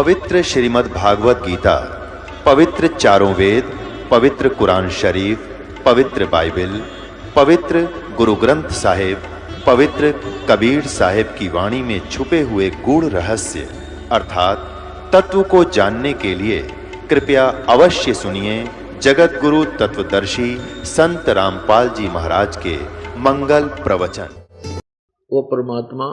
पवित्र श्रीमद् भागवत गीता, पवित्र चारों वेद, पवित्र कुरान शरीफ, पवित्र बाइबल, पवित्र गुरु ग्रंथ साहिब, पवित्र कबीर साहिब की वाणी में छुपे हुए गूढ़ रहस्य अर्थात तत्व को जानने के लिए कृपया अवश्य सुनिए जगत गुरु तत्वदर्शी संत रामपाल जी महाराज के मंगल प्रवचन। वो परमात्मा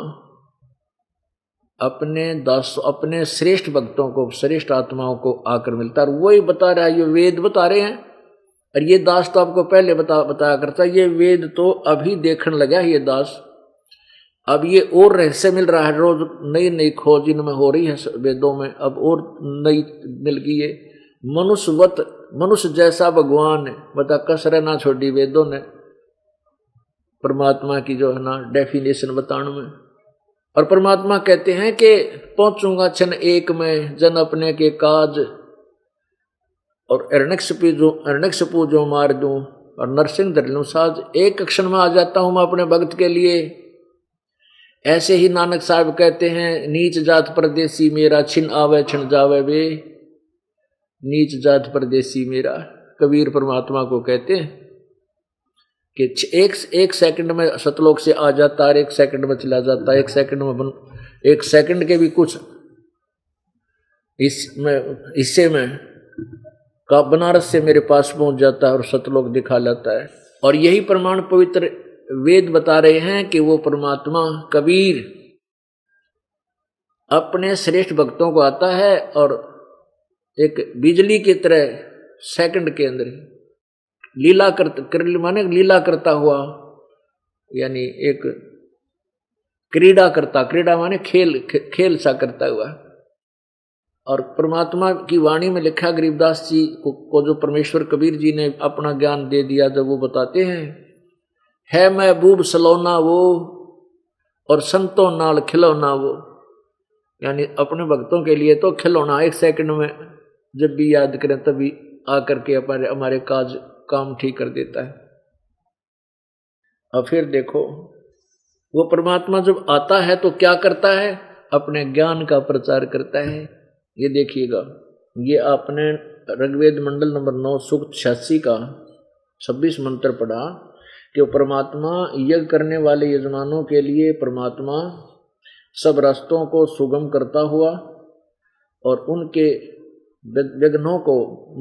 अपने श्रेष्ठ भक्तों को, श्रेष्ठ आत्माओं को आकर मिलता है। वही बता रहा है, ये वेद बता रहे हैं। और ये दास तो आपको पहले बताया करता, ये वेद तो अभी देखने लगा है ये दास। अब ये और रहस्य मिल रहा है, रोज नई नई खोज इनमें हो रही है वेदों में। अब और नई मिल गई है। मनुष्य जैसा भगवान है, बता कसर ना छोड़ी वेदों ने परमात्मा की जो है ना डेफिनेशन बताने में। और परमात्मा कहते हैं कि पहुंचूंगा क्षण एक में जन अपने के काज, और हिरण्यकशिपु जो मार दूं और नरसिंह धर लूं साज। एक क्षण में आ जाता हूं मैं अपने भक्त के लिए। ऐसे ही नानक साहब कहते हैं, नीच जात परदेसी मेरा, छिन आवे छिन जावे वे। नीच जात परदेसी मेरा कबीर परमात्मा को कहते हैं कि एक सेकंड में सतलोक से आ जाता है, एक सेकंड में चला जाता है, एक सेकंड के भी कुछ हिस्से में का बनारस से मेरे पास पहुंच जाता है और सतलोक दिखा लाता है। और यही प्रमाण पवित्र वेद बता रहे हैं कि वो परमात्मा कबीर अपने श्रेष्ठ भक्तों को आता है और एक बिजली की तरह सेकंड के अंदर लीला करता हुआ, यानी एक क्रीड़ा माने खेल सा करता हुआ। और परमात्मा की वाणी में लिखा, गरीबदास जी को जो परमेश्वर कबीर जी ने अपना ज्ञान दे दिया, जब वो बताते हैं, है महबूब सलोना वो और संतों नाल खिलौना वो। यानी अपने भक्तों के लिए तो खिलौना, एक सेकंड में जब भी याद करें तभी आकर के हमारे काम ठीक कर देता है। और फिर देखो, वो परमात्मा जब आता है तो क्या करता है, अपने ज्ञान का प्रचार करता है। ये देखिएगा, ये आपने ऋग्वेद मंडल नंबर 9 सूक्त 86 का 26 मंत्र पढ़ा कि वो परमात्मा यज्ञ करने वाले यजमानों के लिए परमात्मा सब रास्तों को सुगम करता हुआ और उनके विघ्नों को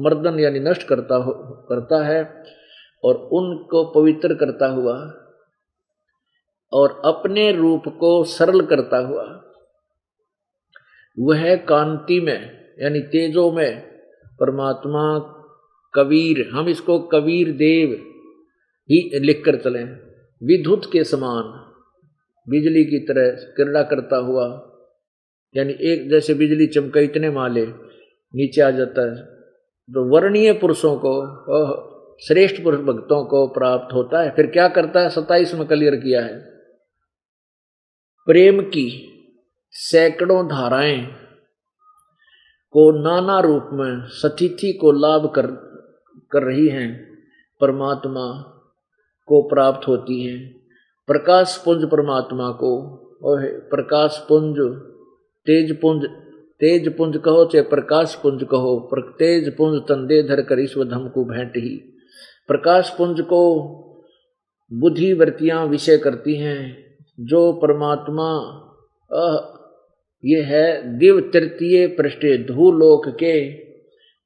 मर्दन यानी नष्ट करता है और उनको पवित्र करता हुआ और अपने रूप को सरल करता हुआ, वह कांति में यानी तेजो में परमात्मा कबीर, हम इसको कबीर देव ही लिखकर चलें, विद्युत के समान बिजली की तरह क्रीड़ा करता हुआ। यानी एक जैसे बिजली चमके इतने माले नीचे आ जाता है, तो वर्णीय पुरुषों को, श्रेष्ठ पुरुष भक्तों को प्राप्त होता है। फिर क्या करता है, 27 में क्लियर किया है, प्रेम की सैकड़ों धाराएं को नाना रूप में सतिथि को लाभ कर रही हैं, परमात्मा को प्राप्त होती हैं। प्रकाश पुंज परमात्मा को, प्रकाश पुंज, तेज पुंज कहो चाहे प्रकाश पुंज कहो, पर तेज पुंज तंदे धर कर ईश्वर धम को भेंट ही। प्रकाश पुंज को बुद्धि वृत्तियां विषय करती हैं, जो परमात्मा ये है दिव्य तृतीय पृष्ठ धूलोक के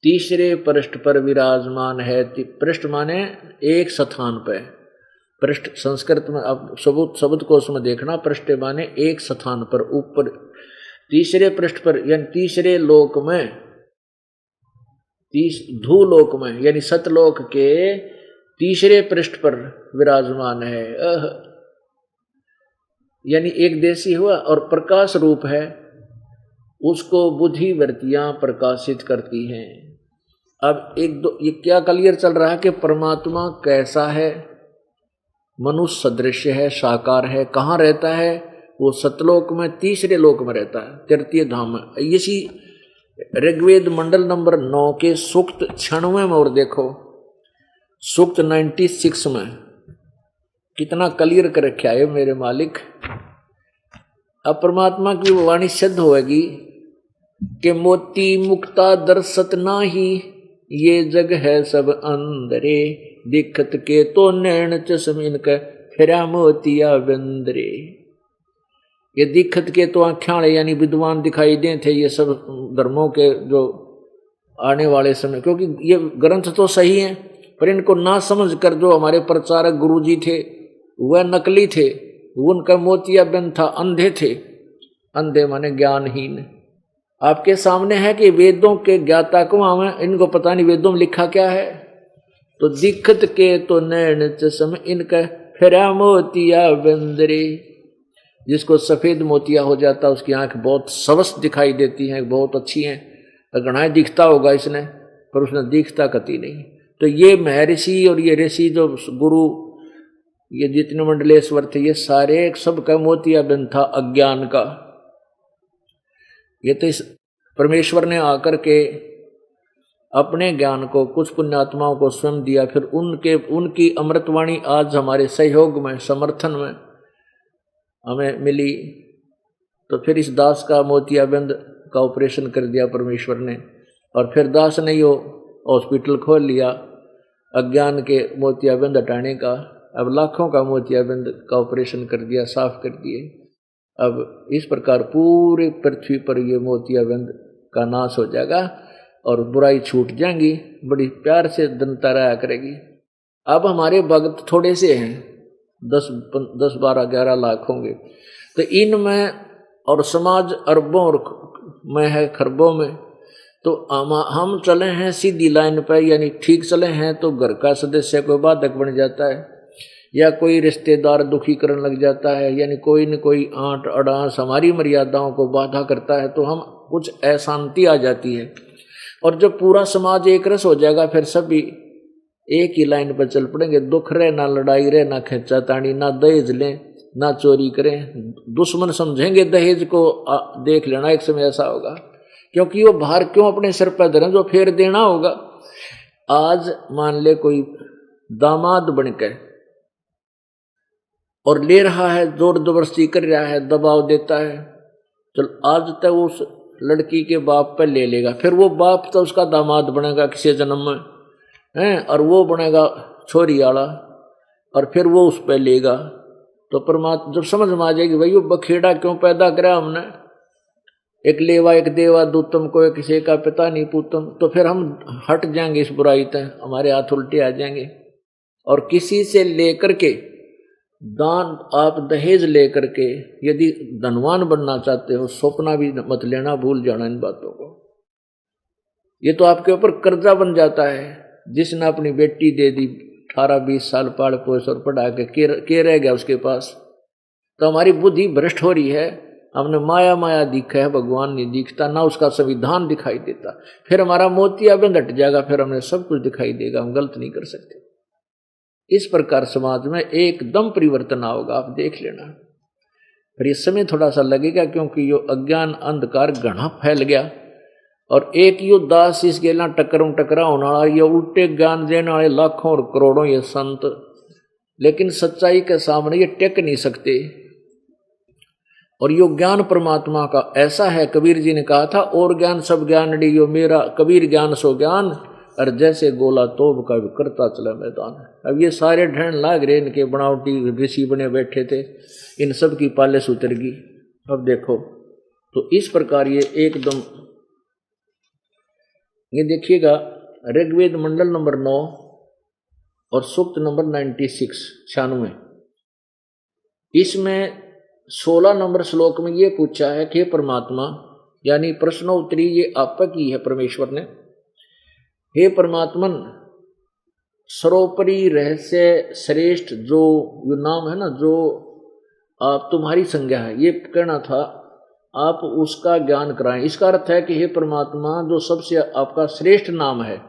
तीसरे पृष्ठ पर विराजमान है। पृष्ठ माने एक स्थान पर, पृष्ठ संस्कृत में आप शब्द को उसमें देखना, पृष्ठ माने एक स्थान पर, ऊपर तीसरे पृष्ठ पर यानी तीसरे लोक में, धूलोक में यानी सतलोक के तीसरे पृष्ठ पर विराजमान है। यानी एक देशी हुआ और प्रकाश रूप है, उसको बुद्धि वृत्तियां प्रकाशित करती हैं। अब ये क्या क्लियर चल रहा है कि परमात्मा कैसा है, मनुष्य सदृश है, साकार है। कहाँ रहता है, वो सतलोक में, तीसरे लोक में रहता है, तृतीय धाम में। इसी ऋग्वेद मंडल नंबर 9 के सूक्त 96 में, और देखो सूक्त 96 में कितना क्लियर कर रखा है मेरे मालिक। अब परमात्मा की वाणी सिद्ध होगी के मोती मुक्ता दर्शत नाही, ये जग है सब अंदरे, दिखत के तो नैन चश्म इनके फिरा मोतिया बंदरे। ये दिखत के तो आँखाड़े यानी विद्वान दिखाई दे थे ये सब धर्मों के जो आने वाले समय, क्योंकि ये ग्रंथ तो सही हैं पर इनको ना समझ कर जो हमारे प्रचारक गुरुजी थे वह नकली थे, उनका मोतिया बिंद था, अंधे थे। अंधे माने ज्ञानहीन। आपके सामने है कि वेदों के ज्ञाता को हमें इनको पता नहीं वेदों में लिखा क्या है। तो दिखत के तो नैन चश्म इनका फिरा मोतिया बंदरे। जिसको सफेद मोतिया हो जाता उसकी आंख बहुत स्वस्थ दिखाई देती हैं, बहुत अच्छी हैं। गणाएं दिखता होगा इसने पर उसने दिखता कति नहीं। तो ये महर्षि और ये ऋषि जो गुरु ये जितने मंडलेश्वर थे ये सारे सबका मोतिया बिंद था अज्ञान का। ये तो इस परमेश्वर ने आकर के अपने ज्ञान को कुछ पुण्यात्माओं को स्वयं दिया, फिर उनकी अमृतवाणी आज हमारे सहयोग में समर्थन में हमें मिली। तो फिर इस दास का मोतियाबिंद का ऑपरेशन कर दिया परमेश्वर ने, और फिर दास ने यो हॉस्पिटल खोल लिया अज्ञान के मोतियाबिंद हटाने का। अब लाखों का मोतियाबिंद का ऑपरेशन कर दिया, साफ कर दिए। अब इस प्रकार पूरे पृथ्वी पर ये मोतियाबिंद का नाश हो जाएगा और बुराई छूट जाएंगी, बड़ी प्यार से जनता रहा करेगी। अब हमारे भक्त थोड़े से हैं, 10, 12, 11 लाख होंगे, तो इनमें और समाज अरबों और में है, खरबों में। तो हम चले हैं सीधी लाइन पर, यानी ठीक चले हैं तो घर का सदस्य कोई बाधक बन जाता है, या कोई रिश्तेदार दुखी करने लग जाता है, यानी कोई न कोई आंट अड़ास हमारी मर्यादाओं को बाधा करता है, तो हम कुछ अशांति आ जाती है। और जब पूरा समाज एक रस हो जाएगा फिर सभी एक ही लाइन पर चल पड़ेंगे। दुख रहे ना लड़ाई रहे, ना खींचा तानी, ना दहेज लें, ना चोरी करें। दुश्मन समझेंगे दहेज को, देख लेना एक समय ऐसा होगा, क्योंकि वो भार क्यों अपने सिर पर धरें जो फेर देना होगा। आज मान ले कोई दामाद बनकर और ले रहा है, जोर जबरदस्ती कर रहा है, दबाव देता है, चल आज तक उस लड़की के बाप पर ले लेगा, फिर वो बाप तो उसका दामाद बनेगा किसी जन्म में हैं, और वो बनेगा छोरी वाला, और फिर वो उस पर लेगा। तो परमात्मा जब समझ में आ जाएगी भाई वो बखेड़ा क्यों पैदा करा हमने, एक लेवा एक देवा दूतम को किसी का पिता नहीं पूतम, तो फिर हम हट जाएंगे इस बुराई तक, हमारे हाथ उल्टे आ जाएंगे। और किसी से लेकर के दान, आप दहेज लेकर के यदि धनवान बनना चाहते हो, सपना भी मत लेना, भूल जाना इन बातों को। ये तो आपके ऊपर कर्जा बन जाता है। जिसने अपनी बेटी दे दी 18-20 साल पाल पोस और पढ़ा के रह गया उसके पास, तो हमारी बुद्धि भ्रष्ट हो रही है। हमने माया माया दिखा है, भगवान नहीं दिखता, ना उसका संविधान दिखाई देता। फिर हमारा मोतियाबिंद हट जाएगा, फिर हमें सब कुछ दिखाई देगा, हम गलत नहीं कर सकते। इस प्रकार समाज में एकदम परिवर्तन आओगा, आप देख लेना। फिर इस समय थोड़ा सा लगेगा क्योंकि यो अज्ञान अंधकार घना फैल गया, और एक यो दास इस गेला टकरा होने वाला, ये उल्टे ज्ञान देने वाले लाखों और करोड़ों ये संत, लेकिन सच्चाई के सामने ये टेक नहीं सकते। और यो ज्ञान परमात्मा का ऐसा है, कबीर जी ने कहा था, और ज्ञान सब ज्ञान डी यो मेरा, कबीर ज्ञान सो ज्ञान, और जैसे गोला तोब का भी करता चला मैदान। अब ये सारे ढहन लाग रहे, इनके बनावटी ऋषि बने बैठे थे, इन सब की पालिश उतरगी। अब देखो तो इस प्रकार ये एकदम, ये देखिएगा ऋग्वेद मंडल नंबर 9 और सूक्त नंबर 96, इसमें 16 नंबर श्लोक में ये पूछा है कि परमात्मा, यानी प्रश्नोत्तरी ये आप की है परमेश्वर ने, हे परमात्मन सर्वोपरि रहस्य श्रेष्ठ जो नाम है ना, जो आप तुम्हारी संज्ञा है, ये कहना था, आप उसका ज्ञान कराएं। इसका अर्थ है कि हे परमात्मा जो सबसे आपका श्रेष्ठ नाम है,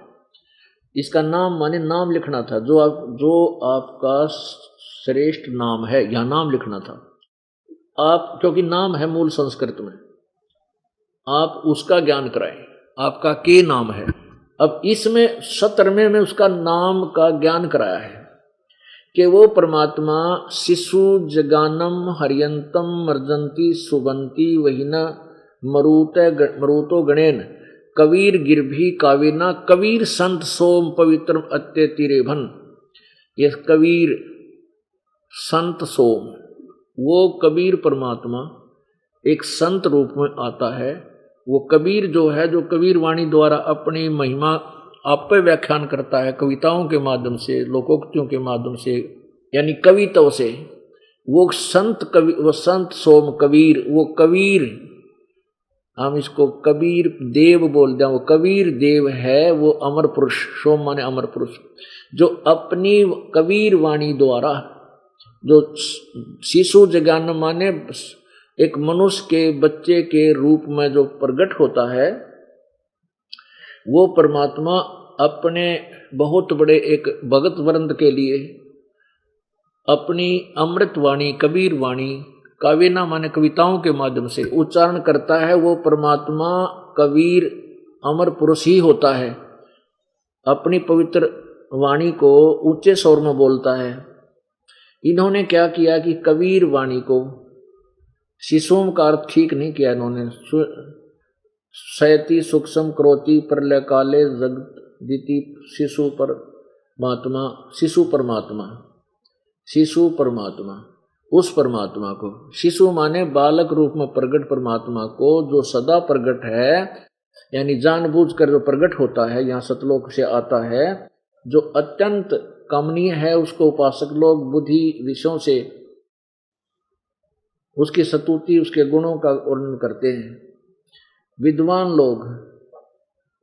इसका नाम माने नाम लिखना था, जो आपका श्रेष्ठ नाम है, यह नाम लिखना था आप, क्योंकि नाम है मूल संस्कृत में, आप उसका ज्ञान कराएं, आपका के नाम है। अब इसमें 17वें में उसका नाम का ज्ञान कराया है कि वो परमात्मा शिशु जगानम हरियंतम मर्जंती सुबंती वहीना मरुतो गणेन कबीर गिरभी काविना कबीर संत सोम पवित्रम अत्य तिरेभन। ये कबीर संत सोम, वो कबीर परमात्मा एक संत रूप में आता है। वो कबीर जो है, जो कबीर वाणी द्वारा अपनी महिमा आप पे व्याख्यान करता है कविताओं के माध्यम से, लोकोक्तियों के माध्यम से, यानी कविताओं से। वो संत कवि, वो संत सोम कबीर, वो कबीर, हम इसको कबीर देव बोल दें, वो कबीर देव है, वो अमर पुरुष, सोम माने अमर पुरुष, जो अपनी कबीर वाणी द्वारा, जो शिशु जगान माने एक मनुष्य के बच्चे के रूप में जो प्रकट होता है, वो परमात्मा अपने बहुत बड़े एक भगत वृंद के लिए अपनी अमृत वाणी, कबीर वाणी, काव्यना माने कविताओं के माध्यम से उच्चारण करता है। वो परमात्मा कबीर अमर पुरुष ही होता है, अपनी पवित्र वाणी को ऊंचे स्वर में बोलता है। इन्होंने क्या किया कि कबीर वाणी को, शिशुओं का अर्थ ठीक नहीं किया इन्होंने, शयति सूक्ष्म क्रोति प्रलय काले जगदिति शिशु परमात्मा, शिशु परमात्मा, शिशु परमात्मा, उस परमात्मा को, शिशु माने बालक रूप में प्रकट परमात्मा को, जो सदा प्रकट है, यानी जानबूझकर जो प्रकट होता है, यहाँ सतलोक से आता है, जो अत्यंत कमनीय है, उसको उपासक लोग बुद्धि विषयों से उसकी स्तुति, उसके गुणों का वर्णन करते हैं। विद्वान लोग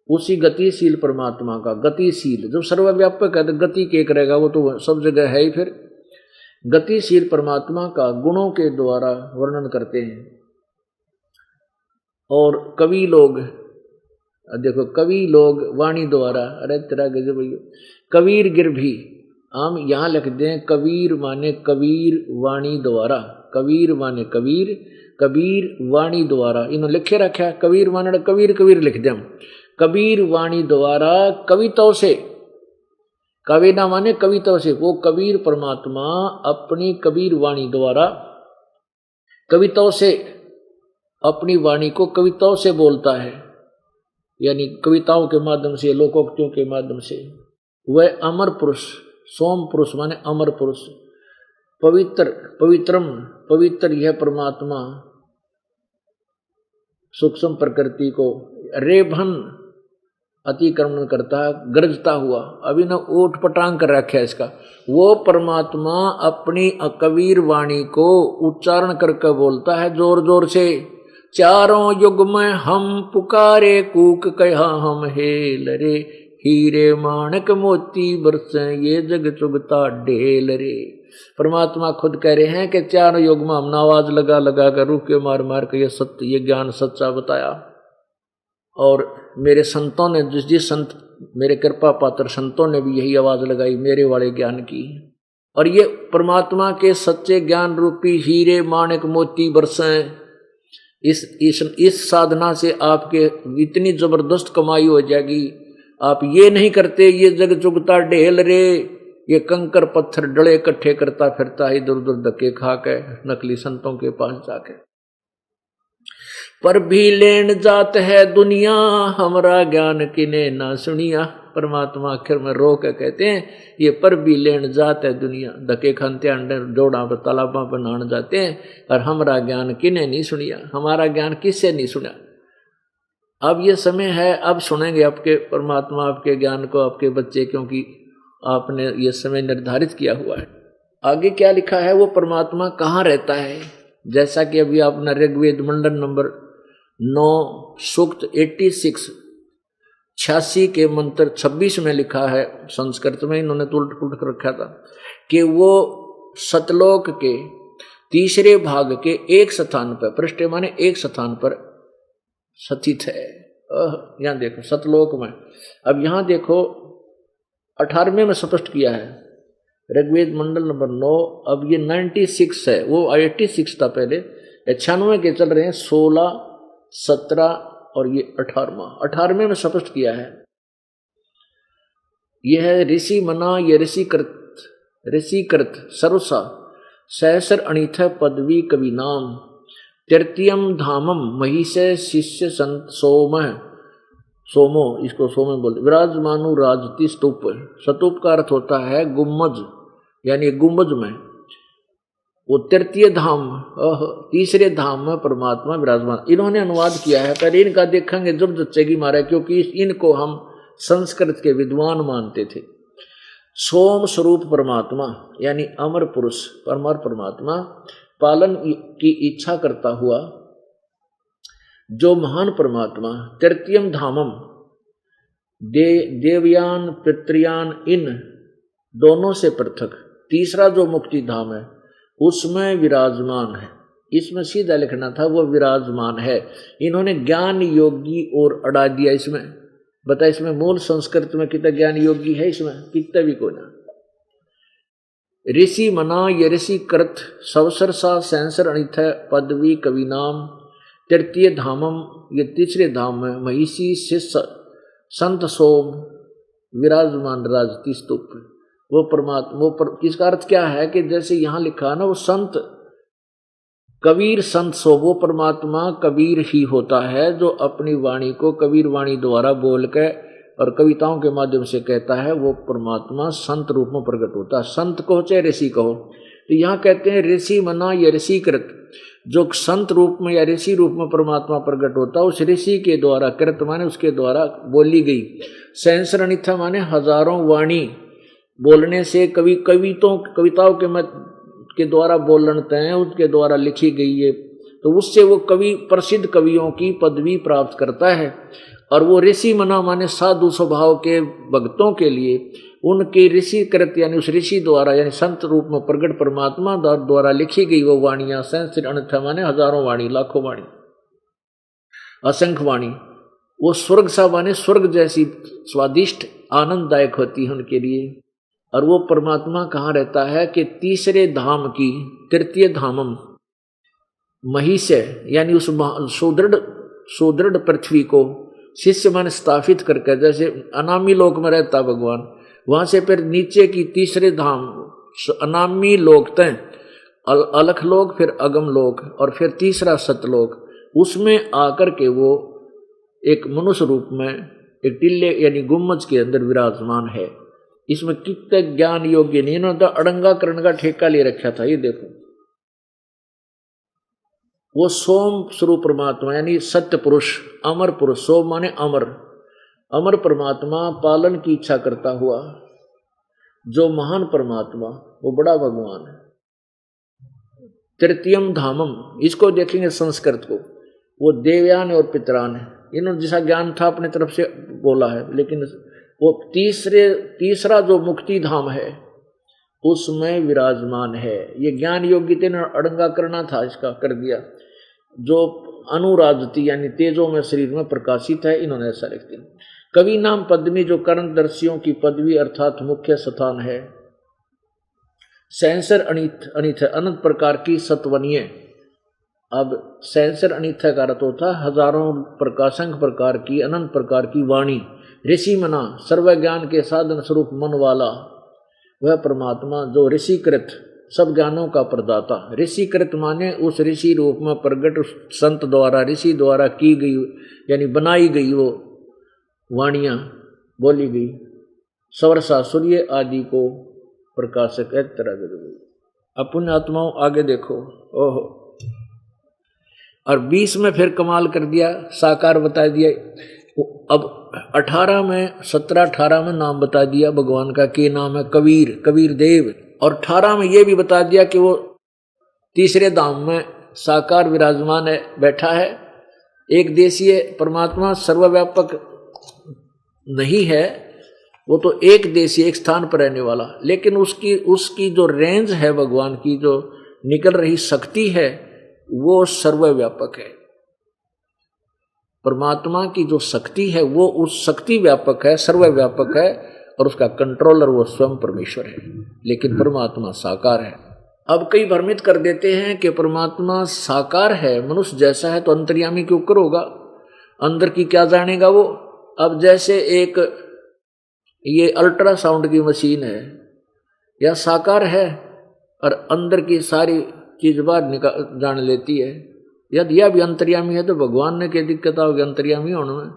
उसी गतिशील परमात्मा का, गतिशील जो सर्वव्यापक है, गति के करेगा, वो तो सब जगह है ही, फिर गतिशील परमात्मा का गुणों के द्वारा वर्णन करते हैं। और कवि लोग, देखो कवि लोग वाणी द्वारा, अरे तेरा गजब, कबीर गिरभी, हम यहाँ लिख दें कबीर माने कबीर वाणी द्वारा, कबीर माने कबीर, कबीर वाणी द्वारा, इन्होंने लिखे रखा है कबीर माने कबीर, कबीर लिख दें, कबीर वाणी द्वारा कविताओं से, कविना माने कविताओं से, वो कबीर परमात्मा अपनी कबीर वाणी द्वारा कविताओं से, अपनी वाणी को कविताओं से बोलता है, यानी कविताओं के माध्यम से, लोकोक्तियों के माध्यम से। वह अमर पुरुष, सोम पुरुष माने अमर पुरुष, पवित्र, पवित्रम, पवित्र यह परमात्मा सूक्ष्म प्रकृति को रेभन अतिक्रमण करता है, गरजता हुआ, अभी न ऊट पटांग कर रखा है इसका। वो परमात्मा अपनी कबीर वाणी को उच्चारण करके बोलता है जोर जोर से, चारों युग में हम पुकारे कूक कहा हम हेल रे, हीरे माणक मोती बरसे ये जग चुगता ढेल रे। परमात्मा खुद कह रहे हैं कि चारों युग में हमने आवाज लगा लगा कर, रुके मार मार के ये सत्य, ये ज्ञान सच्चा बताया। और मेरे संतों ने, जिस संत, मेरे कृपा पात्र संतों ने भी यही आवाज लगाई मेरे वाले ज्ञान की। और ये परमात्मा के सच्चे ज्ञान रूपी हीरे माणिक मोती बरसें, इस साधना से आपके इतनी जबरदस्त कमाई हो जाएगी। आप ये नहीं करते, ये जग चुगता ढेल रे, ये कंकर पत्थर डले इकट्ठे करता फिरता है इधर उधर धक्के खा के नकली संतों के पास जाके। पर भी लेन जात है दुनिया, हमारा ज्ञान किने ना सुनिया। परमात्मा आखिर में रो के कहते हैं, ये पर भी लेन जात है दुनिया, धक्के खानते अंडर जोड़ा पर तालाबा पर नहाने जाते हैं, और हमारा ज्ञान किने नहीं सुनिया, हमारा ज्ञान किससे नहीं सुना। अब ये समय है, अब सुनेंगे आपके परमात्मा आपके ज्ञान को, आपके बच्चे, क्योंकि आपने ये समय निर्धारित किया हुआ है। आगे क्या लिखा है, वो परमात्मा कहाँ रहता है। जैसा कि अभी आपने ऋग्वेद मंडल नंबर 9 सूक्त 86 के मंत्र 26 में लिखा है, संस्कृत में इन्होंने उलट पुलट कर रखा था, कि वो सतलोक के तीसरे भाग के एक स्थान पर, पृष्ठ माने एक स्थान पर स्थित है। यहाँ देखो सतलोक में, अब यहाँ देखो 18वें में स्पष्ट किया है, ऋग्वेद मंडल नंबर 9, अब ये 96 है, वो 86 था पहले, 96 के चल रहे हैं, 16, 17 और ये 18वें में स्पष्ट किया है। यह है ऋषि मना, ये ऋषिकृत सर्वसा सहस्र अणिथ पदवी कवि नाम, तृतीयम धामम महिषे शिष्य संत सोमो, इसको सोमे बोलते, विराजमानु राजती स्तूप। स्तूप का अर्थ होता है गुम्बज, यानी गुम्बज में। वो तृतीय धाम, तीसरे धाम में परमात्मा विराजमान। इन्होंने अनुवाद किया है, पर इनका देखेंगे जब जच्चेगी मारा, क्योंकि इनको हम संस्कृत के विद्वान मानते थे। सोम स्वरूप परमात्मा यानी अमर पुरुष परमात्मा, पालन की इच्छा करता हुआ जो महान परमात्मा, तृतीयम धामम, देवयान पितृयान इन दोनों से पृथक तीसरा जो मुक्ति धाम है उसमें विराजमान है। इसमें सीधा लिखना था वो विराजमान है। इन्होंने ज्ञान योगी और अड़ा दिया इसमें। बता, इसमें मूल संस्कृत में कितना ज्ञान योगी है, इसमें कितना भी कोई ना। ऋषि मना ये ऋषि कृत सवसर सा सैंसर अनिथ पदवी कवि नाम, तृतीय धामम ये तीसरे धाम में, महिषी शिष्य संत सोम विराजमान राजती स्तूप। वो परमात्मा इसका अर्थ क्या है कि जैसे यहाँ लिखा ना, वो संत कबीर संत सोम, वो परमात्मा कबीर ही होता है जो अपनी वाणी को कबीर वाणी द्वारा बोल के और कविताओं के माध्यम से कहता है। वो परमात्मा संत रूप में प्रकट होता है। संत कहो चाहे ऋषि कहो, तो यहाँ कहते हैं ऋषि मना या ऋषि कृत, जो संत रूप में या ऋषि रूप में परमात्मा प्रकट होता है, उस ऋषि के द्वारा, कृत माने उसके द्वारा बोली गई, सहस्रानिथा माने हजारों वाणी बोलने से, कविताओं के द्वारा बोलते हैं, उसके द्वारा लिखी गई है, तो उससे वो कवि प्रसिद्ध कवियों की पदवी प्राप्त करता है। और वो ऋषि मना माने साधु स्वभाव के भक्तों के लिए उनके ऋषि कृत यानी उस ऋषि द्वारा यानी संत रूप में प्रकट परमात्मा द्वारा लिखी गई वो वाणियां, सहस्र अनथा माने हजारों वाणी, लाखों वाणी, असंख्य वाणी, वो स्वर्ग सा माने स्वर्ग जैसी स्वादिष्ट आनंददायक होती है उनके लिए। और वो परमात्मा कहाँ रहता है कि तीसरे धाम की, तृतीय धामम महिष यानी उस सुदृढ़ पृथ्वी को शिष्य मन स्थापित करके, जैसे अनामी लोक में रहता भगवान, वहां से फिर नीचे की तीसरे धाम अनामी लोक तय अलख लोक, फिर अगम लोक और फिर तीसरा सतलोक, उसमें आकर के वो एक मनुष्य रूप में एक टिल्ले यानी गुम्मज के अंदर विराजमान है। इसमें कितने ज्ञान योग्य नहीं, इन्होंने तो अड़ंगाकरण का ठेका ले रखा था। ये देखो, वो सोम स्वरूप परमात्मा यानी सत्य पुरुष, अमर पुरुष, सोम माने अमर, अमर परमात्मा पालन की इच्छा करता हुआ जो महान परमात्मा, वो बड़ा भगवान है। तृतीयम धामम, इसको देखेंगे संस्कृत को, वो देवयान और पितरान है। इन्होंने जैसा ज्ञान था अपने तरफ से बोला है, लेकिन वो तीसरा जो मुक्ति धाम है उसमें विराजमान है। ये ज्ञान योग्य ने अड़ंगा करना था, इसका कर दिया। जो अनुराजती यानी तेजों में शरीर में प्रकाशित है, इन्होंने ऐसा लिख दिया। कवि नाम पद्मी जो कर्णदर्शियों की पदवी अर्थात मुख्य स्थान है। सहस्र अनिथ अनंत प्रकार की सत्वनीय। अब सहस्र अनिथ का अर्थ होता है हजारों प्रकाशंक प्रकार की, अनंत प्रकार की वाणी। ऋषि मना सर्व ज्ञान के साधन स्वरूप मन वाला वह परमात्मा जो ऋषिकृत सब ज्ञानों का प्रदाता। ऋषिकृत माने उस ऋषि रूप में प्रकट संत द्वारा, ऋषि द्वारा की गई यानी बनाई गई वो वाणियां बोली गई, सवरसा सूर्य आदि को प्रकाशक एक तरह के। अपने आत्माओं आगे देखो, ओहो। और 20 में फिर कमाल कर दिया, साकार बता दिया। अब 17-18 में नाम बता दिया भगवान का, के नाम है कबीर देव। और 18 में ये भी बता दिया कि वो तीसरे धाम में साकार विराजमान है, बैठा है। एक देशीय परमात्मा सर्वव्यापक नहीं है, वो तो एक देशीय एक स्थान पर रहने वाला, लेकिन उसकी जो रेंज है भगवान की, जो निकल रही शक्ति है, वो सर्वव्यापक है। परमात्मा की जो शक्ति है वो उस शक्ति व्यापक है, सर्वव्यापक है, और उसका कंट्रोलर वो स्वयं परमेश्वर है, लेकिन परमात्मा साकार है। अब कई भ्रमित कर देते हैं कि परमात्मा साकार है, मनुष्य जैसा है, तो अंतर्यामी क्यों कर होगा, अंदर की क्या जानेगा वो। अब जैसे एक ये अल्ट्रासाउंड की मशीन है, या साकार है और अंदर की सारी चीज बाहर जान लेती है, यदि यह भी अंतर्यामी है तो भगवान ने क्या दिक्कत होगी अंतर्यामी होने में?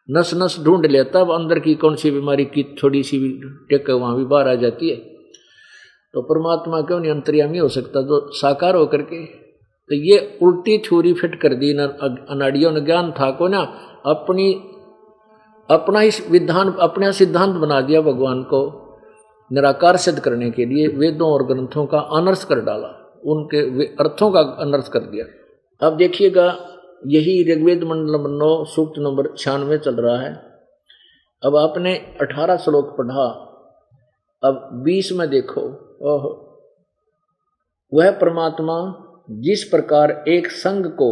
नस नस ढूंढ लेता, अब अंदर की कौन सी बीमारी की थोड़ी सी भी टेक वहां भी बाहर आ जाती है। तो परमात्मा क्यों नहीं अंतर्यामी हो सकता जो साकार होकर के? तो ये उल्टी थ्योरी फिट कर दी अनाड़ियों ने। ज्ञान था को ना अपना ही विधान, अपना सिद्धांत बना दिया भगवान को निराकार सिद्ध करने के लिए। वेदों और ग्रंथों का अनर्थ कर डाला, उनके अर्थों का अनर्थ कर दिया। अब देखिएगा यही ऋग्वेद मंडल नंबर 9 सूक्त नंबर 96 चल रहा है। अब आपने 18 श्लोक पढ़ा, अब 20 में देखो। ओह, वह परमात्मा जिस प्रकार एक संघ को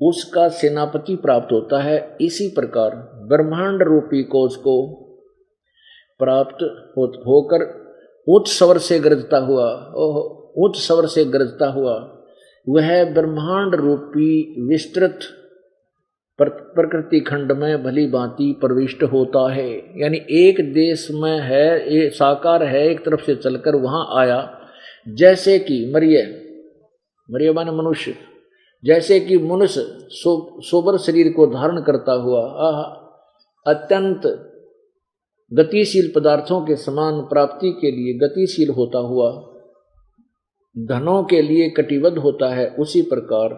उसका सेनापति प्राप्त होता है, इसी प्रकार ब्रह्मांड रूपी कोश को प्राप्त होकर उच्च स्वर से गरजता हुआ, उच्च स्वर से गरजता हुआ वह ब्रह्मांड रूपी विस्तृत प्रकृति खंड में भली भांति प्रविष्ट होता है। यानी एक देश में है, एक साकार है, एक तरफ से चलकर वहां आया। जैसे कि मरिय माने मनुष्य, जैसे कि मनुष्य सोबर शरीर को धारण करता हुआ अत्यंत गतिशील पदार्थों के समान प्राप्ति के लिए गतिशील होता हुआ धनों के लिए कटिबद्ध होता है, उसी प्रकार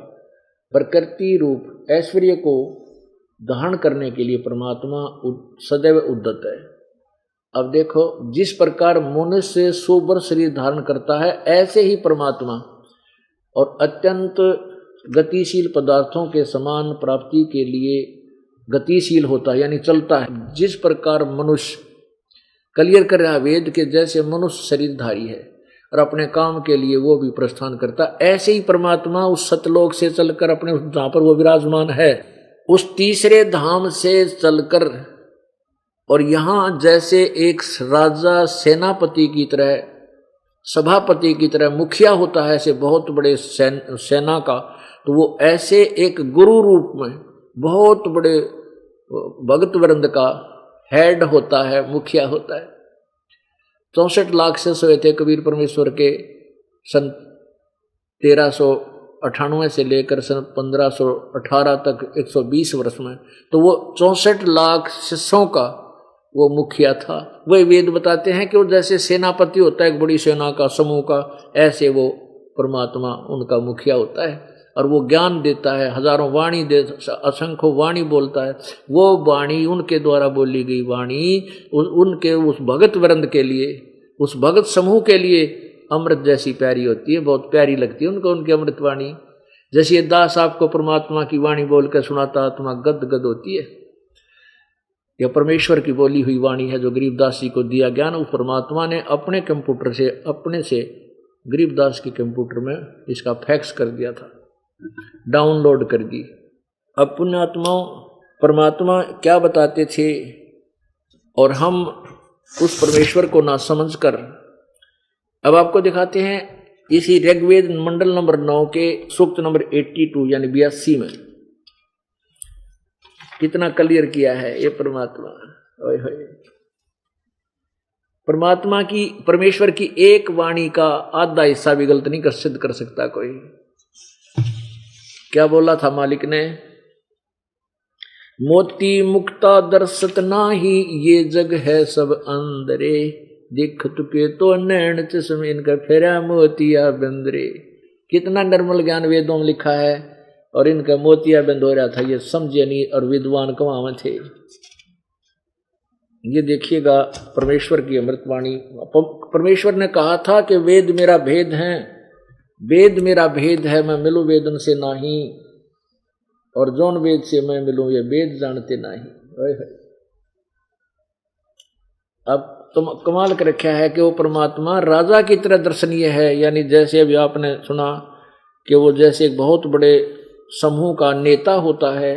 प्रकृति रूप ऐश्वर्य को धारण करने के लिए परमात्मा सदैव उद्यत है। अब देखो, जिस प्रकार मनुष्य सोबर शरीर धारण करता है, ऐसे ही परमात्मा और अत्यंत गतिशील पदार्थों के समान प्राप्ति के लिए गतिशील होता है, यानी चलता है। जिस प्रकार मनुष्य क्लियर कर रहा वेद के, जैसे मनुष्य शरीरधारी है और अपने काम के लिए वो भी प्रस्थान करता, ऐसे ही परमात्मा उस सतलोक से चलकर अपने जहां पर वो विराजमान है, उस तीसरे धाम से चलकर, और यहां जैसे एक राजा सेनापति की तरह, सभापति की तरह मुखिया होता है ऐसे बहुत बड़े सेना का, तो वो ऐसे एक गुरु रूप में बहुत बड़े भगत वृंद का हेड होता है, मुखिया होता है। 64 लाख से सोए थे कबीर परमेश्वर के सन 1398 से लेकर सन 1518 तक 120 वर्ष में, तो वो 64 लाख शिष्यों का वो मुखिया था। वही वेद बताते हैं कि वो जैसे सेनापति होता है एक बड़ी सेना का समूह का, ऐसे वो परमात्मा उनका मुखिया होता है और वो ज्ञान देता है, हजारों वाणी दे, असंख्य वाणी बोलता है। वो वाणी उनके द्वारा बोली गई वाणी उनके उस भगत वृंद के लिए, उस भगत समूह के लिए अमृत जैसी प्यारी होती है, बहुत प्यारी लगती है उनको उनकी अमृत वाणी। जैसे ये दास आपको परमात्मा की वाणी बोलकर सुनाता, आत्मा गद गद होती है। यह परमेश्वर की बोली हुई वाणी है जो गरीबदास जी को दिया ज्ञान, उस परमात्मा ने अपने कंप्यूटर से, अपने से गरीबदास के कंप्यूटर में इसका फैक्स कर दिया था, डाउनलोड कर दी। अब पुण्यात्माओं, परमात्मा क्या बताते थे और हम उस परमेश्वर को ना समझकर अब आपको दिखाते हैं इसी ऋग्वेद मंडल नंबर 9 के सूक्त नंबर 82 यानी 82 में कितना क्लियर किया है ये परमात्मा। ओए होए, परमात्मा की, परमेश्वर की एक वाणी का आधा हिस्सा भी गलत नहीं सिद्ध कर सकता कोई। क्या बोला था मालिक ने? मोती मुक्ता दर्शत नाही, ये जग है सब अंदरे, दिख तुके तो नैन चश्मे इनका फेरा मोतिया बंदरे। कितना निर्मल ज्ञान वेदों में लिखा है और इनका मोतिया बंद हो रहा था, ये समझे नहीं और विद्वान कहाँ थे। ये देखिएगा परमेश्वर की अमृतवाणी। परमेश्वर ने कहा था कि वेद मेरा भेद है, वेद मेरा भेद है, मैं मिलूं वेदन से नहीं, और जौन वेद से मैं मिलूं ये वेद जानते नहीं। अब तुम कमाल कर रखा है कि वो परमात्मा राजा की तरह दर्शनीय है, यानी जैसे अभी आपने सुना कि वो जैसे एक बहुत बड़े समूह का नेता होता है,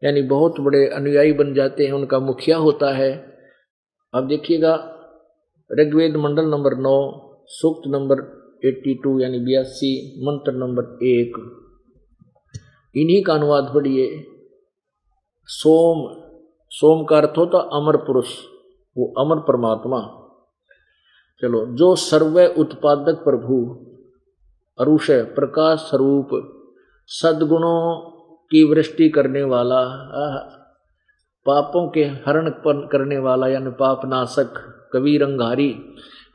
यानी बहुत बड़े अनुयायी बन जाते हैं, उनका मुखिया होता है। अब देखिएगा ऋग्वेद मंडल नंबर 9 सूक्त नंबर 82 यानी 82 मंत्र नंबर 1, इन्हीं का अनुवाद पढ़िए। सोम, सोम का अर्थ होता अमर पुरुष, वो अमर परमात्मा। चलो, जो सर्व उत्पादक प्रभु, अरुषय प्रकाश स्वरूप, सद्गुणों की वृष्टि करने वाला, पापों के हरण करने वाला यानी पाप नाशक, कबीर अंगारी,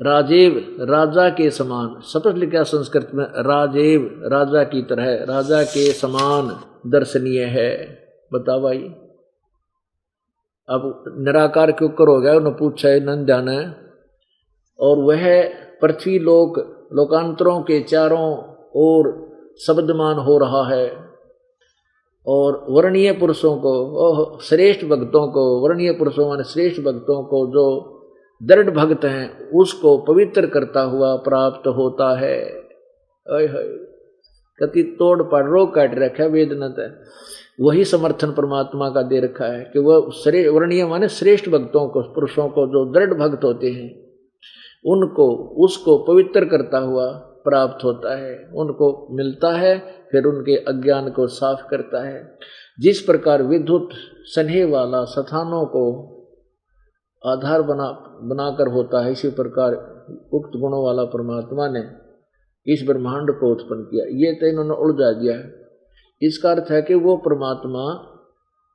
राजेव राजा के समान, शपथ लिखा संस्कृत में, राजेव राजा की तरह, राजा के समान दर्शनीय है। बता भाई, अब निराकार के ऊपर हो गया, उन्होंने पूछा है नंदा ने, और वह पृथ्वी लोक लोकांतरों के चारों ओर शब्दमान हो रहा है, और वर्णीय पुरुषों को, श्रेष्ठ भक्तों को, वर्णीय पुरुषों माने श्रेष्ठ भक्तों को जो दृढ़ भक्त हैं उसको पवित्र करता हुआ प्राप्त होता है। कति तोड़ पड़ रो काट रखा है वेदनाथ है, वही समर्थन परमात्मा का दे रखा है कि वह वर्णीय माने श्रेष्ठ भक्तों को, पुरुषों को जो दृढ़ भक्त होते हैं उनको, उसको पवित्र करता हुआ प्राप्त होता है, उनको मिलता है, फिर उनके अज्ञान को साफ करता है। जिस प्रकार विद्युत स्नेह वाला स्थानों को आधार बनाकर होता है, इसी प्रकार उक्त गुणों वाला परमात्मा ने इस ब्रह्मांड को उत्पन्न किया। ये तो इन्होंने उलझा दिया है। इसका अर्थ है कि वो परमात्मा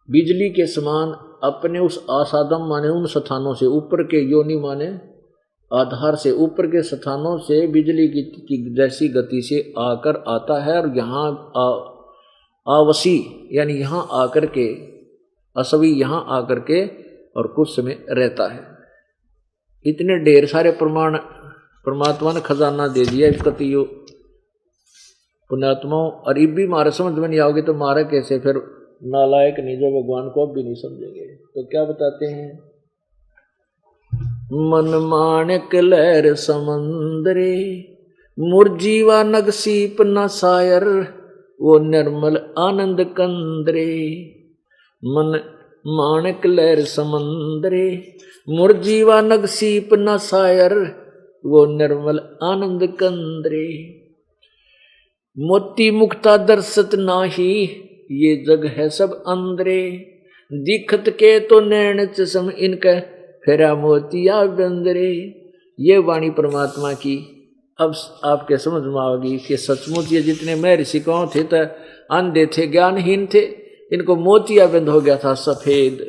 बिजली के समान अपने उस आसादम माने उन स्थानों से ऊपर के, योनि माने आधार से ऊपर के स्थानों से बिजली की जैसी गति से आकर आता है, और यहाँ आवसी यानी यहाँ आकर के, असवी यहाँ आकर के और कुछ समय रहता है। इतने ढेर सारे प्रमाण परमात्मा ने खजाना दे दिया कतियो पुण्यात्माओं, और इब भी मारे समझ में नहीं आओगे तो मारे कैसे, फिर नालायक नहीं जो भगवान को अब भी नहीं समझेंगे। तो क्या बताते हैं, मन माणिक लहर समंदरे, मुरजीवा नगसीप न सायर, वो निर्मल आनंद कंदरे। मन माणिक लहर समंदरे, मुरजीवा नगसीप न सायर, वो निर्मल आनंद कंदरे। मोती मुक्ता दर्शत नाही, ये जग है सब अंदरे, दिखत के तो नैन चसम इनका, फेरा मोतिया बंदरे। ये वाणी परमात्मा की अब आपके समझ में आओगी कि सचमुच ये जितने मैं ऋषिकों थे तो अंधे थे, ज्ञानहीन थे, इनको मोतिया बंद हो गया था सफेद।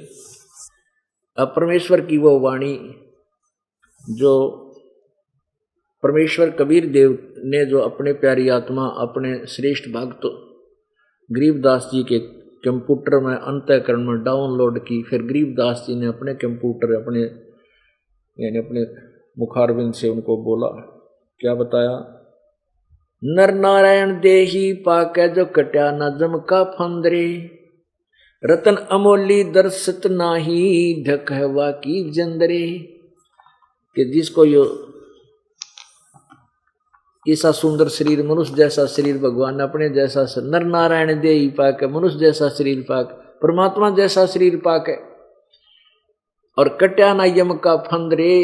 अब परमेश्वर की वो वाणी जो परमेश्वर कबीर देव ने जो अपने प्यारी आत्मा, अपने श्रेष्ठ भक्त गरीबदास जी के कंप्यूटर में अंतःकरण में डाउनलोड की, फिर गरीबदास जी ने अपने कंप्यूटर अपने मुखारविंद से उनको बोला, क्या बताया, नर नारायण देही पाकै जो कट्या न जम का फंदरे, रतन अमोली दर्शत नाही, ढकहवा की जंदरे। कि जिसको यो ऐसा सुंदर शरीर, मनुष्य जैसा शरीर भगवान ने अपने जैसा नर नारायण दे ही पाके, मनुष्य जैसा शरीर पाक, परमात्मा जैसा शरीर पाके, और कट्या ना यम का फंदरे,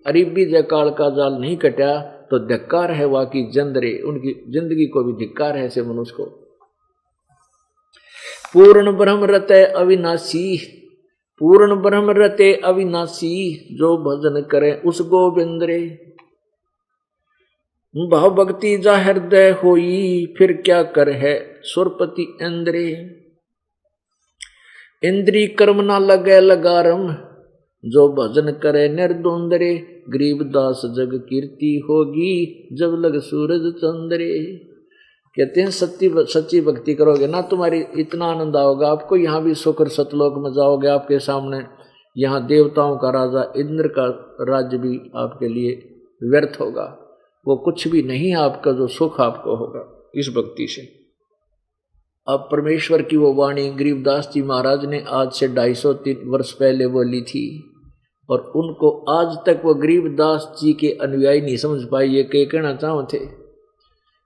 अरिबी जय काल का जाल नहीं कट्या तो धिक्कार है वाकी जंदरे, उनकी जिंदगी को भी धिक्कार है ऐसे मनुष्य को। पूर्ण ब्रह्म रते अविनाशी, पूर्ण ब्रह्म रते अविनाशी, जो भजन करे उस गोविंद रे। भाव भक्ति जा हृदय होई, फिर क्या कर है सुरपति इंद्रे। इंद्री कर्म ना लगे लगारम, जो भजन करे निर्दोंदरे। गरीबदास जग कीर्ति होगी, जब लग सूरज चंद्रे। कहते हैं सच्ची भक्ति करोगे ना, तुम्हारी इतना आनंद आओगा, आपको यहाँ भी सुख और सतलोक में जाओगे। आपके सामने यहाँ देवताओं का राजा इंद्र का राज्य भी आपके लिए व्यर्थ होगा, वो कुछ भी नहीं, आपका जो सुख आपको होगा इस भक्ति से। अब परमेश्वर की वो वाणी गरीबदास जी महाराज ने आज से 250 वर्ष पहले बोली थी, और उनको आज तक वो गरीबदास जी के अनुयायी नहीं समझ पाए ये कहना चाहो थे।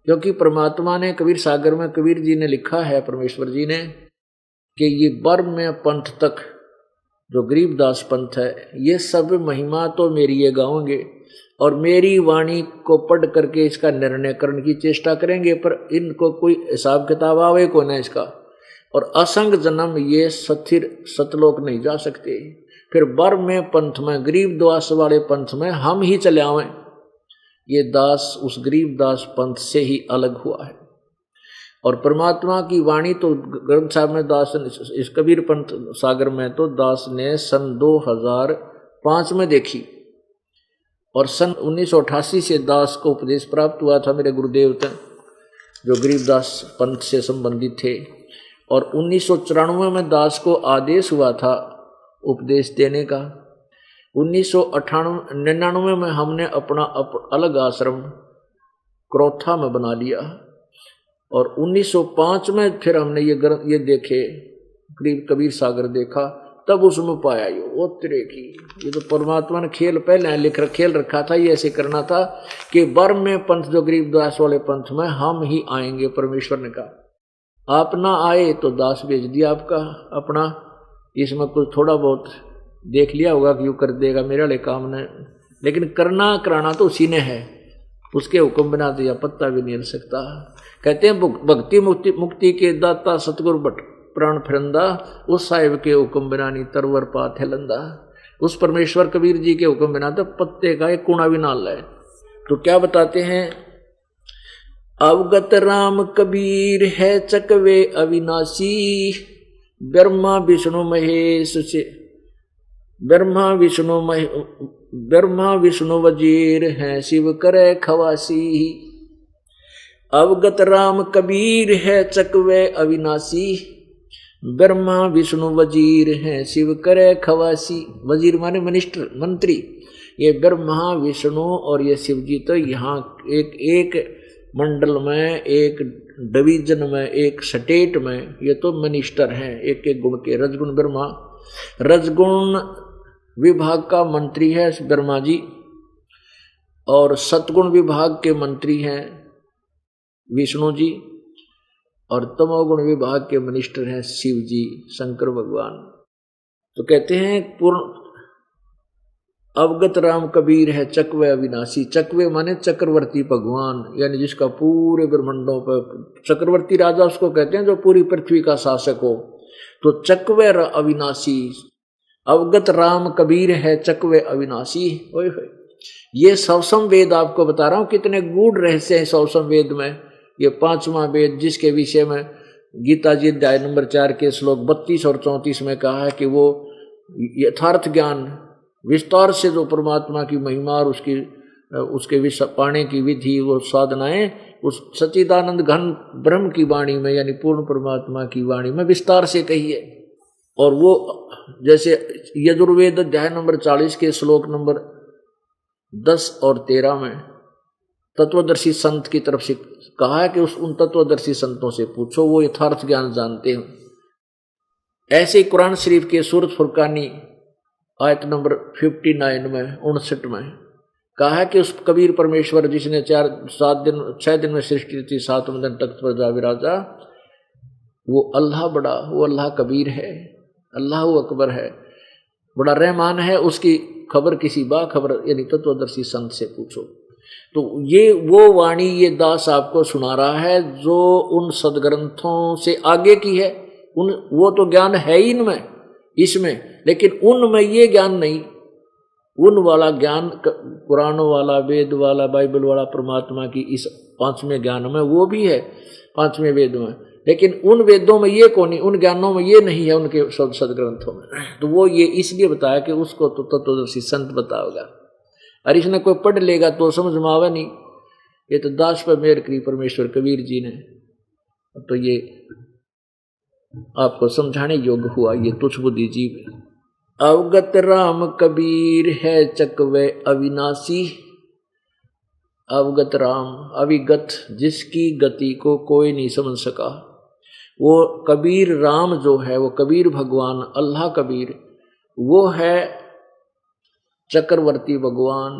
क्योंकि परमात्मा ने कबीर सागर में, कबीर जी ने लिखा है, परमेश्वर जी ने, कि ये बर्म में पंथ तक जो गरीबदास पंथ है, ये सब महिमा तो मेरी ये गाओगे और मेरी वाणी को पढ़ करके इसका निर्णय करने की चेष्टा करेंगे, पर इनको कोई हिसाब किताब आवे को ना इसका, और असंग जन्म ये स्थिर सतलोक नहीं जा सकते। फिर बर में पंथ में, गरीब दास वाले पंथ में हम ही चले आवें। ये दास उस गरीब दास पंथ से ही अलग हुआ है। और परमात्मा की वाणी तो ग्रंथ साहब में दास ने, इस कबीर पंथ सागर में तो दास ने सन 2005 में देखी, और सन 1988 से दास को उपदेश प्राप्त हुआ था मेरे गुरुदेव थे जो गरीबदास पंथ से संबंधित थे, और 1994 में दास को आदेश हुआ था उपदेश देने का। 1999 में हमने अपना अलग आश्रम क्रोथा में बना लिया, और 1905 में फिर हमने ये देखे कबीर सागर देखा, तब उसमें पाया ये वो तेरे की, ये तो परमात्मा ने खेल पहले खेल रखा था, ये ऐसे करना था कि बर्म में पंथ जो गरीबदास वाले पंथ में हम ही आएंगे। परमेश्वर ने कहा आप ना आए तो दास भेज दिया आपका अपना, इसमें कुछ थोड़ा बहुत देख लिया होगा कि यूँ कर देगा मेरे वाले काम ने, लेकिन करना कराना तो उसी ने है, उसके हुक्म बिना तो यह पत्ता भी नहीं हिल सकता। कहते हैं भक्ति मुक्ति के दाता सतगुरु भट प्राण फिरंदा, उस साहिब के हुक्म बिना नहीं तरवर पात है लंदा। उस परमेश्वर कबीर जी के हुक्म बिना तो पत्ते का एक कूड़ा भी ना लाए। तो क्या बताते हैं, अवगत राम कबीर है चकवे अविनाशी, ब्रह्मा विष्णु महेश से ब्रह्मा विष्णु वजीर है शिव करे खवासी। अवगत राम कबीर है चकवे अविनाशी, ब्रह्मा विष्णु वजीर हैं शिव करे खवासी। वजीर माने मिनिस्टर मंत्री, ये ब्रह्मा विष्णु और ये शिव जी तो यहाँ एक मंडल में, एक डिवीजन में, एक स्टेट में ये तो मिनिस्टर हैं, एक एक गुण के। रजगुण ब्रह्मा रजगुण विभाग का मंत्री है ब्रह्मा जी, और सतगुण विभाग के मंत्री हैं विष्णु जी, और तमोगुण विभाग के मिनिस्टर हैं शिव जी शंकर भगवान। तो कहते हैं पूर्ण अवगत राम कबीर है चकवे अविनाशी। चकवे माने चक्रवर्ती भगवान, यानी जिसका पूरे ब्रह्मांडों पर चक्रवर्ती राजा उसको कहते हैं जो पूरी पृथ्वी का शासक हो। तो चकवे अविनाशी, अवगत राम कबीर है चकवे अविनाशी। ये सवसम वेद आपको बता रहा हूं कितने गूढ़ रहस्य हैं सवसम वेद में। ये 5वां वेद जिसके विषय में गीता जी अध्याय नंबर 4 के श्लोक 32 और 34 में कहा है कि वो यथार्थ ज्ञान विस्तार से जो परमात्मा की महिमा और उसके पाने की विधि वो साधनाएं उस सच्चिदानंद घन ब्रह्म की वाणी में यानी पूर्ण परमात्मा की वाणी में विस्तार से कही है। और वो जैसे यजुर्वेद अध्याय नंबर 40 के श्लोक नंबर 10 और 13 में तत्वदर्शी संत की तरफ से कहा है कि उन तत्वदर्शी संतों से पूछो, वो यथार्थ ज्ञान जानते हैं। ऐसे ही कुरान शरीफ के सूरत फुरकानी आयत नंबर 59 में 59 में कहा है कि उस कबीर परमेश्वर जिसने 6 दिन में सृष्टि थी, 7वें दिन तख्त पर जा विराजा, वो अल्लाह बड़ा, वो अल्लाह कबीर है, अल्लाह अकबर है, बड़ा रहमान है। उसकी खबर किसी बाखबर यानी तत्वदर्शी संत से पूछो। तो ये वो वाणी ये दास आपको सुना रहा है जो उन सदग्रंथों से आगे की है। वो तो ज्ञान है ही इनमें इसमें, लेकिन उनमें ये ज्ञान नहीं। उन वाला ज्ञान कुरान वाला, वेद वाला, बाइबल वाला परमात्मा की इस 5वें ज्ञान में वो भी है 5वें वेद में, लेकिन उन वेदों में ये कौन, उन ज्ञानों में ये नहीं है उनके सदग्रंथों में। तो वो ये इसलिए बताया कि उसको तो तत्वदर्शी संत बताओगा, और इसने कोई पढ़ लेगा तो समझ में आवे नहीं। ये तो दास पर मेहर करी परमेश्वर कबीर जी ने, तो ये आपको समझाने योग्य हुआ ये तुच्छ बुद्धि जीव। अवगत राम कबीर है चकवे अविनाशी। अवगत राम, अविगत जिसकी गति को कोई नहीं समझ सका, वो कबीर राम जो है, वो कबीर भगवान अल्लाह कबीर, वो है चक्रवर्ती भगवान,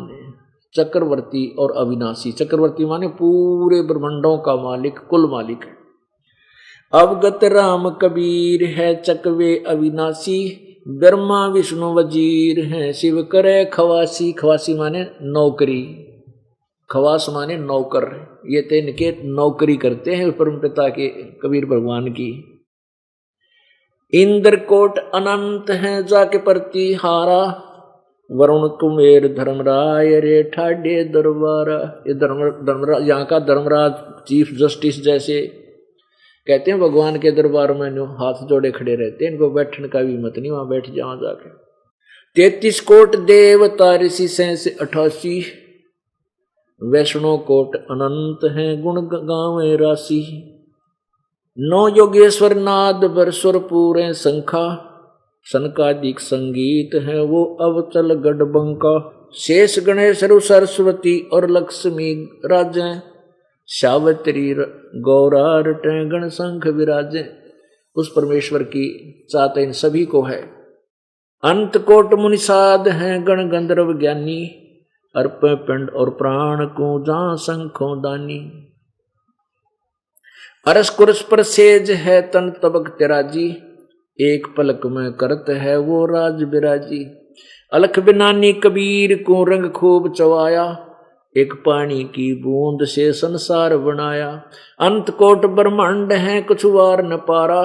चक्रवर्ती और अविनाशी। चक्रवर्ती माने पूरे ब्रह्मांडों का मालिक, कुल मालिक है। अवगत राम कबीर है चकवे अविनाशी, ब्रह्मा विष्णु वजीर हैं शिव करे खवासी। खवासी माने नौकरी, खवास माने नौकर। ये तो इनके नौकरी करते हैं परम पिता के कबीर भगवान की। इंद्रकोट अनंत है जाके प्रति हारा, वरुण कुमेर धर्मराय रे ठाडे दरबारा। ये धर्मराज यहाँ का धर्मराज चीफ जस्टिस जैसे कहते हैं भगवान के दरबार में नो हाथ जोड़े खड़े रहते हैं, इनको बैठने का भी मत नहीं, वहां बैठ जाओ जाके। 33 कोट देवता ऋषि 88 वैष्णो कोट अनंत हैं गुण गावे राशि। 9 योगेश्वर नाद बरसुर पूरे संखा, सनकादिक संगीत है वो अवचल गढ़बंका। शेष गणेश सरस्वती और लक्ष्मी राजे, सावित्री गौरा रटे गण शंख विराजे। उस परमेश्वर की चाहता इन सभी को है। अंत कोट मुनिषाद हैं गण गंधर्व ज्ञानी, अर्प पिंड और प्राण को जहां शंखों दानी। अरस कुरस पर सेज है तन तबक तेराजी, एक पलक में करत है वो राज बिराजी। अलख बिनानी कबीर को रंग खूब चवाया, एक पानी की बूंद से संसार बनाया। अंत कोट ब्रह्मांड है कुछ वार न पारा,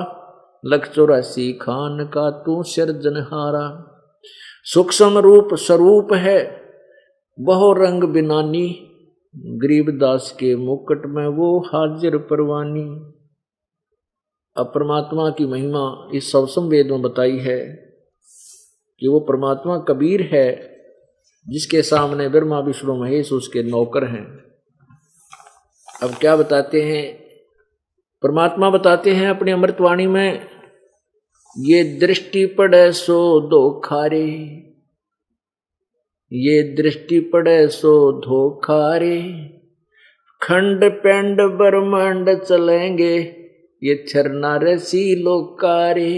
184 खान का तू सिरजनहारा। सूक्ष्म रूप स्वरूप है बहु रंग बिनानी, गरीबदास के मुकुट में वो हाजिर परवानी। अब परमात्मा की महिमा इस सवसम वेद में बताई है कि वो परमात्मा कबीर है, जिसके सामने ब्रह्मा विष्णु महेश उसके नौकर हैं। अब क्या बताते हैं परमात्मा? बताते हैं अपनी अमृतवाणी में, ये दृष्टि पड़े सो धोखारे, ये दृष्टि पड़े सो धोखारे। खंड पेंड ब्रह्मांड चलेंगे, ये छरना रसी लोकारे।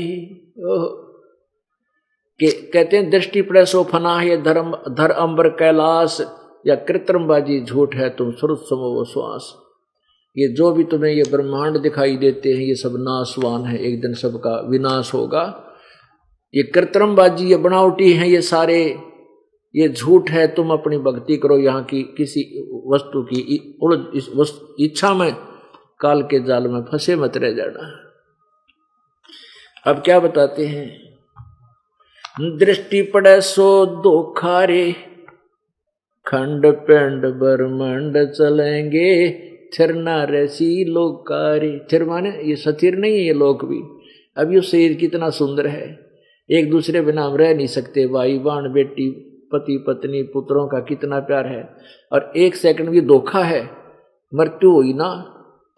कहते हैं दृष्टि पड़े सो फना है धर्म धर अंबर कैलाश, या कृत्रिमबाजी झूठ है तुम सुरत समो श्वास। ये जो भी तुम्हें ये ब्रह्मांड दिखाई देते हैं ये सब नाशवान है, एक दिन सबका विनाश होगा। ये कृत्रिमबाजी, ये बनावटी है, ये सारे ये झूठ है। तुम अपनी भक्ति करो, यहाँ की किसी वस्तु की उड़ इस इच्छा में काल के जाल में फंसे मत रह जाना। अब क्या बताते हैं? दृष्टि पड़े सो धोखारे, खंड पेंड ब्रह्मांड चलेंगे, थिरना रसी लोकारे। थिर माने ये सथिर नहीं है ये लोक भी। अब ये शरीर कितना सुंदर है, एक दूसरे बिना हम रह नहीं सकते। भाई बहन बेटी पति पत्नी पुत्रों का कितना प्यार है, और एक सेकंड भी धोखा है। मृत्यु हुई ना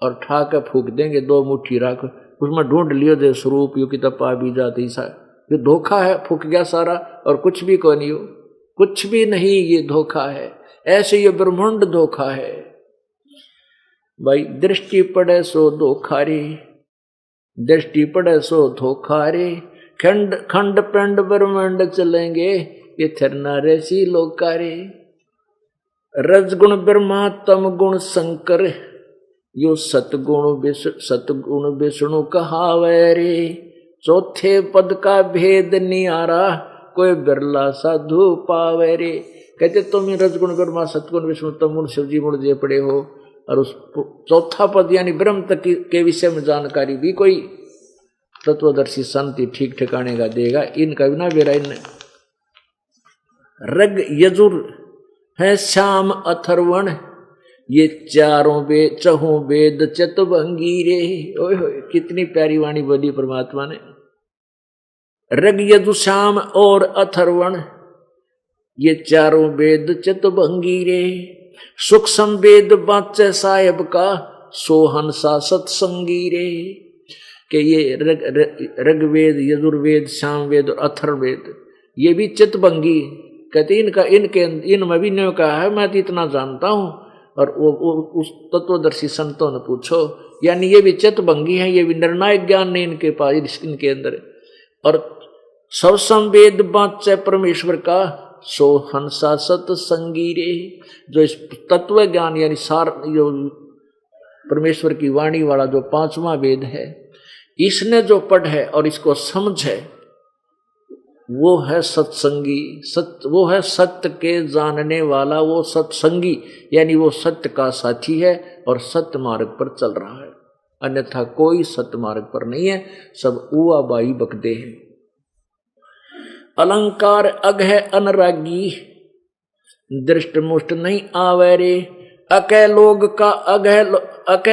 और ठा के फूक देंगे, 2 मुट्ठी राख उसमें ढूंढ लियो दे स्वरूप यू की तपा भी जाती सा। ये धोखा है, फूक गया सारा और कुछ भी को नहीं हो, कुछ भी नहीं, ये धोखा है। ऐसे ये ब्रह्मांड धोखा है भाई। दृष्टि पड़े सो धोखारे, दृष्टि पड़े सो धोखारे। खंड खंड पेंड ब्रह्मांड चलेंगे, ये थरना रसी लोकारे। रजगुण ब्रह्मा तम गुण शंकर, यो सतगुण विष्णु कहावे रे। चौथे पद का भेद नियारा, कोई बिरला साधु पावे रे। कहते तुम रजगुण ब्रह्मा सतगुण विष्णु तम गुण शिव जी गुण जे पड़े हो, और उस चौथा पद यानी ब्रह्म तक के विषय में जानकारी भी कोई तत्वदर्शी संति ठीक ठिकाने का देगा। इनका बिना बेरा इन रग यजुर है श्याम अथर्वण, ये चारों वेद चहु वेद चतुभंगी रे। ओए होए कितनी प्यारी वाणी बोली परमात्मा ने। रग यजु श्याम और अथर्वण, ये चारों वेद चतुभंगी रे। सूक्ष्म वेद बाचे साहेब का, सोहंसा सत्संगी रे। कि ये ऋग्वेद यजुर्वेद सामवेद और अथर्ववेद ये भी चित्तभंगी। कहते इनमें भी न्यों कहा है, मैं तो इतना जानता हूं। और वो उस तत्वदर्शी संतों ने पूछो, यानी ये भी चित्तभंगी है, ये भी निर्णायक ज्ञान नहीं इनके पास, इनके अंदर। और सब संवेद बाँचे परमेश्वर का, सो हंसा सत्संगी रे। जो इस तत्व ज्ञान यानी सार जो परमेश्वर की वाणी वाला जो 5वां वेद है, इसने जो पढ़ है और इसको समझ है, वो है सत्संगी। वो है सत्य के जानने वाला, वो सत्संगी यानी वो सत्य का साथी है और सत्य मार्ग पर चल रहा है। अन्यथा कोई सत्य मार्ग पर नहीं है, सब उआ बाई बकदे हैं। अलंकार अग है अनरागी, दृष्ट मुष्ट नहीं आवे रे। अकै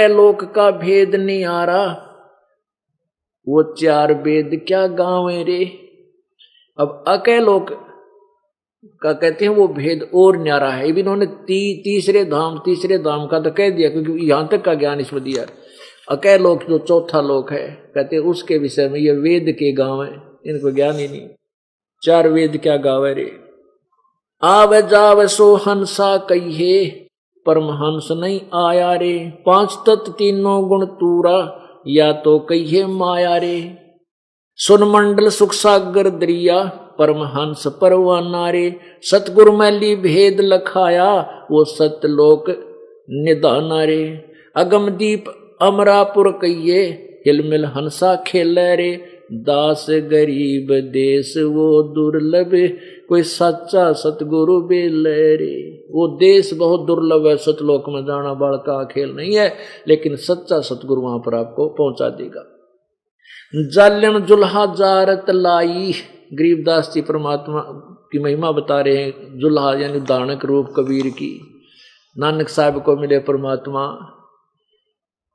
लोक का भेद निहारा, वो चार वेद क्या गावे रे। अब अकेलोक का कहते हैं वो भेद और न्यारा है। इन्होंने तीसरे धाम का तो कह दिया, क्योंकि यहां तक का ज्ञान इसमें दिया। अकेलोक जो चौथा लोक है, कहते हैं उसके विषय में ये वेद के गाँव है, इनको ज्ञान ही नहीं। चार वेद क्या गावे रे। आवे जावे सो हंसा कहिए, परमहंस नहीं आया रे। पांच तत्व तीनों गुण तूरा, या तो कहिए माया रे। सुन मंडल सुख सागर दरिया, परमहंस परवाना रे। सतगुरु मैली भेद लखाया, वो सतलोक निदाना रे। अगमदीप अमरापुर कहिए, हिलमिल हंसा खेले रे। दास गरीब देश वो दुर्लभ, कोई सच्चा सतगुरु बेले रे। वो देश बहुत दुर्लभ है, सतलोक में जाना बड़ का खेल नहीं है, लेकिन सच्चा सतगुरु वहां पर आपको पहुंचा देगा। जालिम जुल्हा जारत लाई, गरीबदास जी परमात्मा की महिमा बता रहे हैं। जुल्हा यानी दानक रूप कबीर की। नानक साहब को मिले परमात्मा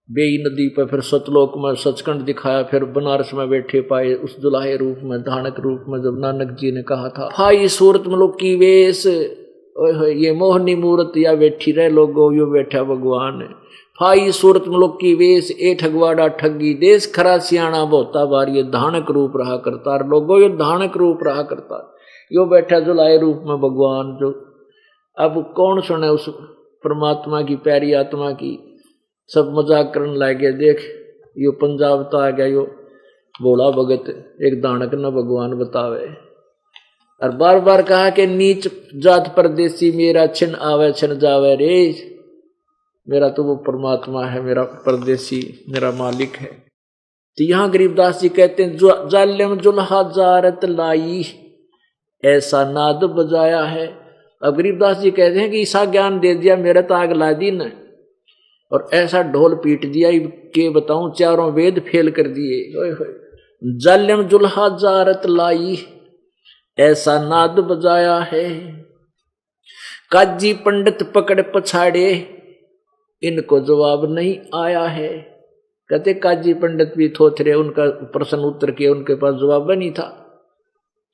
बेई नदी पर, फिर सतलोक में सचखंड दिखाया, फिर बनारस में बैठे पाए उस दुल्हे रूप में, धानक रूप में। जब नानक जी ने कहा था भाई सूरत मलुक की वेश, ये मोहनी मूर्त या बैठी रहे लोगो, यो बैठा भगवान। भाई सूरत मलुक की वेश, ए ठगवाड़ा ठगी देश, खरा सियाणा बहुता बार। ये धानक रूप रहा करता लोगो, यो धानक रूप रहा करता, यो बैठा जुलाए रूप में भगवान। जो अब कौन सुने उस परमात्मा की प्यारी आत्मा की, सब मजाक करने लगे। देख यो पंजाब तो आ गया, यो भोला भगत एक दानक न भगवान बतावे। और बार बार कहा कि नीच जात परदेसी, मेरा छिन आवे छिन जावे रे। मेरा तो वो परमात्मा है, मेरा परदेसी मेरा मालिक है। तो यहां गरीबदास जी कहते हैं जालिम जुल्हा जारत लाई, ऐसा नाद बजाया है। अब गरीबदास जी कहते हैं कि ऐसा ज्ञान दे दिया मेरा तो आग ला दी न, और ऐसा ढोल पीट दिया के बताऊं, चारों वेद फेल कर दिए। जालिम जुल्हा जारत लाई, ऐसा नाद बजाया है। काजी पंडित पकड़ पछाड़े, इनको जवाब नहीं आया है। कहते काजी पंडित भी थोथरे, उनका प्रश्न उत्तर किया, उनके पास जवाब नहीं था।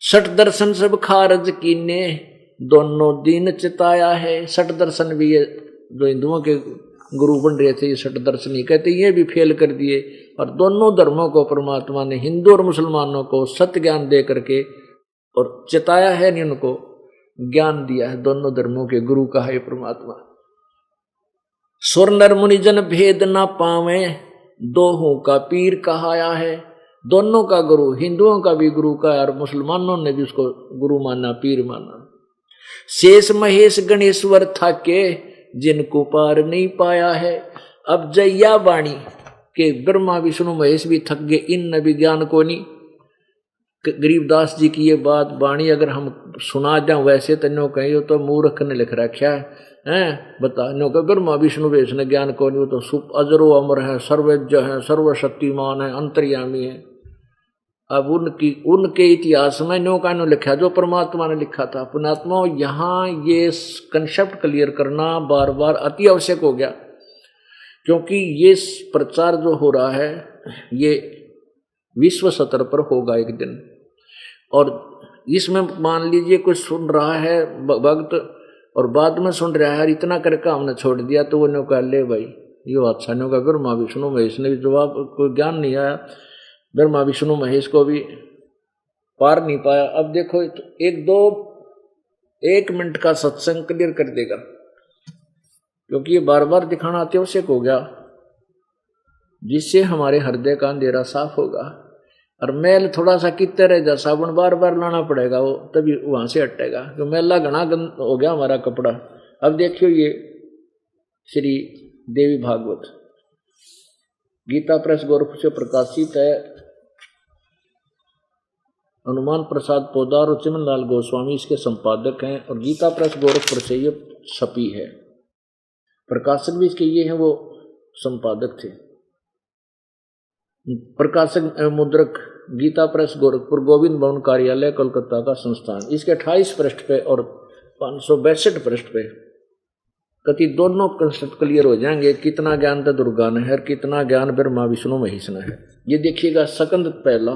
सठ दर्शन सब खारज कीने, दोनों दीन चिताया है। सठ दर्शन भी ये जो हिंदुओं के गुरु बन रहे थे, ये सठ दर्शनी कहते ये भी फेल कर दिए। और दोनों धर्मों को परमात्मा ने, हिंदू और मुसलमानों को सत्य ज्ञान दे करके और चिताया है, नहीं उनको ज्ञान दिया है। दोनों धर्मों के गुरु का है परमात्मा। सुर नर मुनिजन भेद ना पावे, दोहों का पीर कहाया है। दोनों का गुरु, हिंदुओं का भी गुरु का और मुसलमानों ने भी उसको गुरु माना, पीर माना। शेष महेश गणेश्वर थाके, जिनको पार नहीं पाया है। अब जैया वाणी के ब्रह्मा विष्णु महेश भी थक गए, इन भी ज्ञान को नहीं। गरीबदास जी की ये बात वाणी अगर हम सुना जाऊं वैसे तो नो कहीं तो मूर्ख ने लिख रखा है बता नो का ब्रह्मा विष्णु महेश ने ज्ञान को नहीं। तो सुप अजरो अमर है, सर्वज्ञ है, सर्वशक्तिमान है, अंतर्यामी है। अब उनके इतिहास में नो का नो लिखा जो परमात्मा ने लिखा था। पुणात्मा यहाँ ये कंसेप्ट क्लियर करना बार बार अति आवश्यक हो गया, क्योंकि ये प्रचार जो हो रहा है ये विश्व स्तर पर होगा एक दिन। और इसमें मान लीजिए कोई सुन रहा है भक्त और बाद में सुन रहा है इतना करके हमने छोड़ दिया, तो वो नो कह ले भाई ये अच्छा नो का ब्रह्मा विष्णु महेश ने भी जवाब कोई ज्ञान नहीं आया, ब्रह्मा विष्णु महेश को भी पार नहीं पाया। अब देखो एक मिनट का सत्संग क्लियर कर देगा, क्योंकि ये बार बार दिखाना अत्यावश्यक हो गया, जिससे हमारे हृदय का अंधेरा साफ होगा। और मैल थोड़ा सा कितने रह जा, साबुन बार बार लाना पड़ेगा, वो तभी वहां से हटेगा, जो मैला घना हो गया हमारा कपड़ा। अब देखियो ये श्री देवी भागवत गीता प्रेस गोरखपुर से प्रकाशित है। हनुमान प्रसाद पोदार और चिमन लाल गोस्वामी इसके संपादक हैं, और गीता प्रेस गोरखपुर से ये छपी है। प्रकाशक भी इसके ये हैं, वो संपादक थे। प्रकाशक मुद्रक गीता प्रेस गोरखपुर, गोविंद भवन कार्यालय कोलकाता का संस्थान। इसके 28 पृष्ठ पे और 562 पृष्ठ पे कति दोनों कंसेप्ट क्लियर हो जाएंगे, कितना ज्ञान तो दुर्गा ने है और कितना ज्ञान ब्रह्मा विष्णु महेश ने है। ये देखिएगा सकंद पहला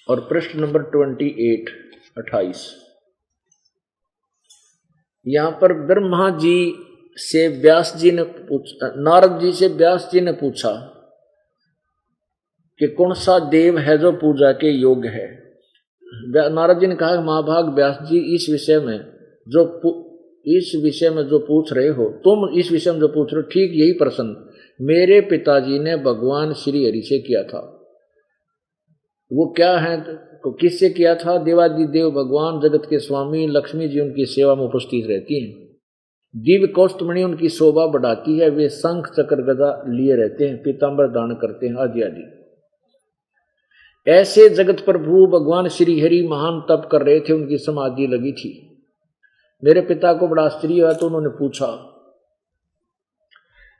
और पृष्ठ नंबर 28। यहां पर ब्रह्मा जी से व्यास जी ने पूछा, नारद जी से व्यास जी ने पूछा कि कौन सा देव है जो पूजा के योग्य है। नारद जी ने कहा, महाभाग व्यास जी, इस विषय में जो पूछ रहे हो तुम, इस विषय में जो पूछ रहे हो, ठीक यही प्रश्न मेरे पिताजी ने भगवान श्री हरि से किया था। वो क्या है, तो किससे किया था? देवादिदेव भगवान जगत के स्वामी लक्ष्मी जी उनकी सेवा में उपस्थित रहती हैं। दिव्य कौस्तुमणि उनकी शोभा बढ़ाती है। वे शंख चक्र गदा लिए रहते हैं, पीतांबर दान करते हैं, आदि आदि। ऐसे जगत प्रभु भगवान श्री हरि महान तप कर रहे थे, उनकी समाधि लगी थी। मेरे पिता को बड़ा आश्चर्य हुआ तो उन्होंने पूछा,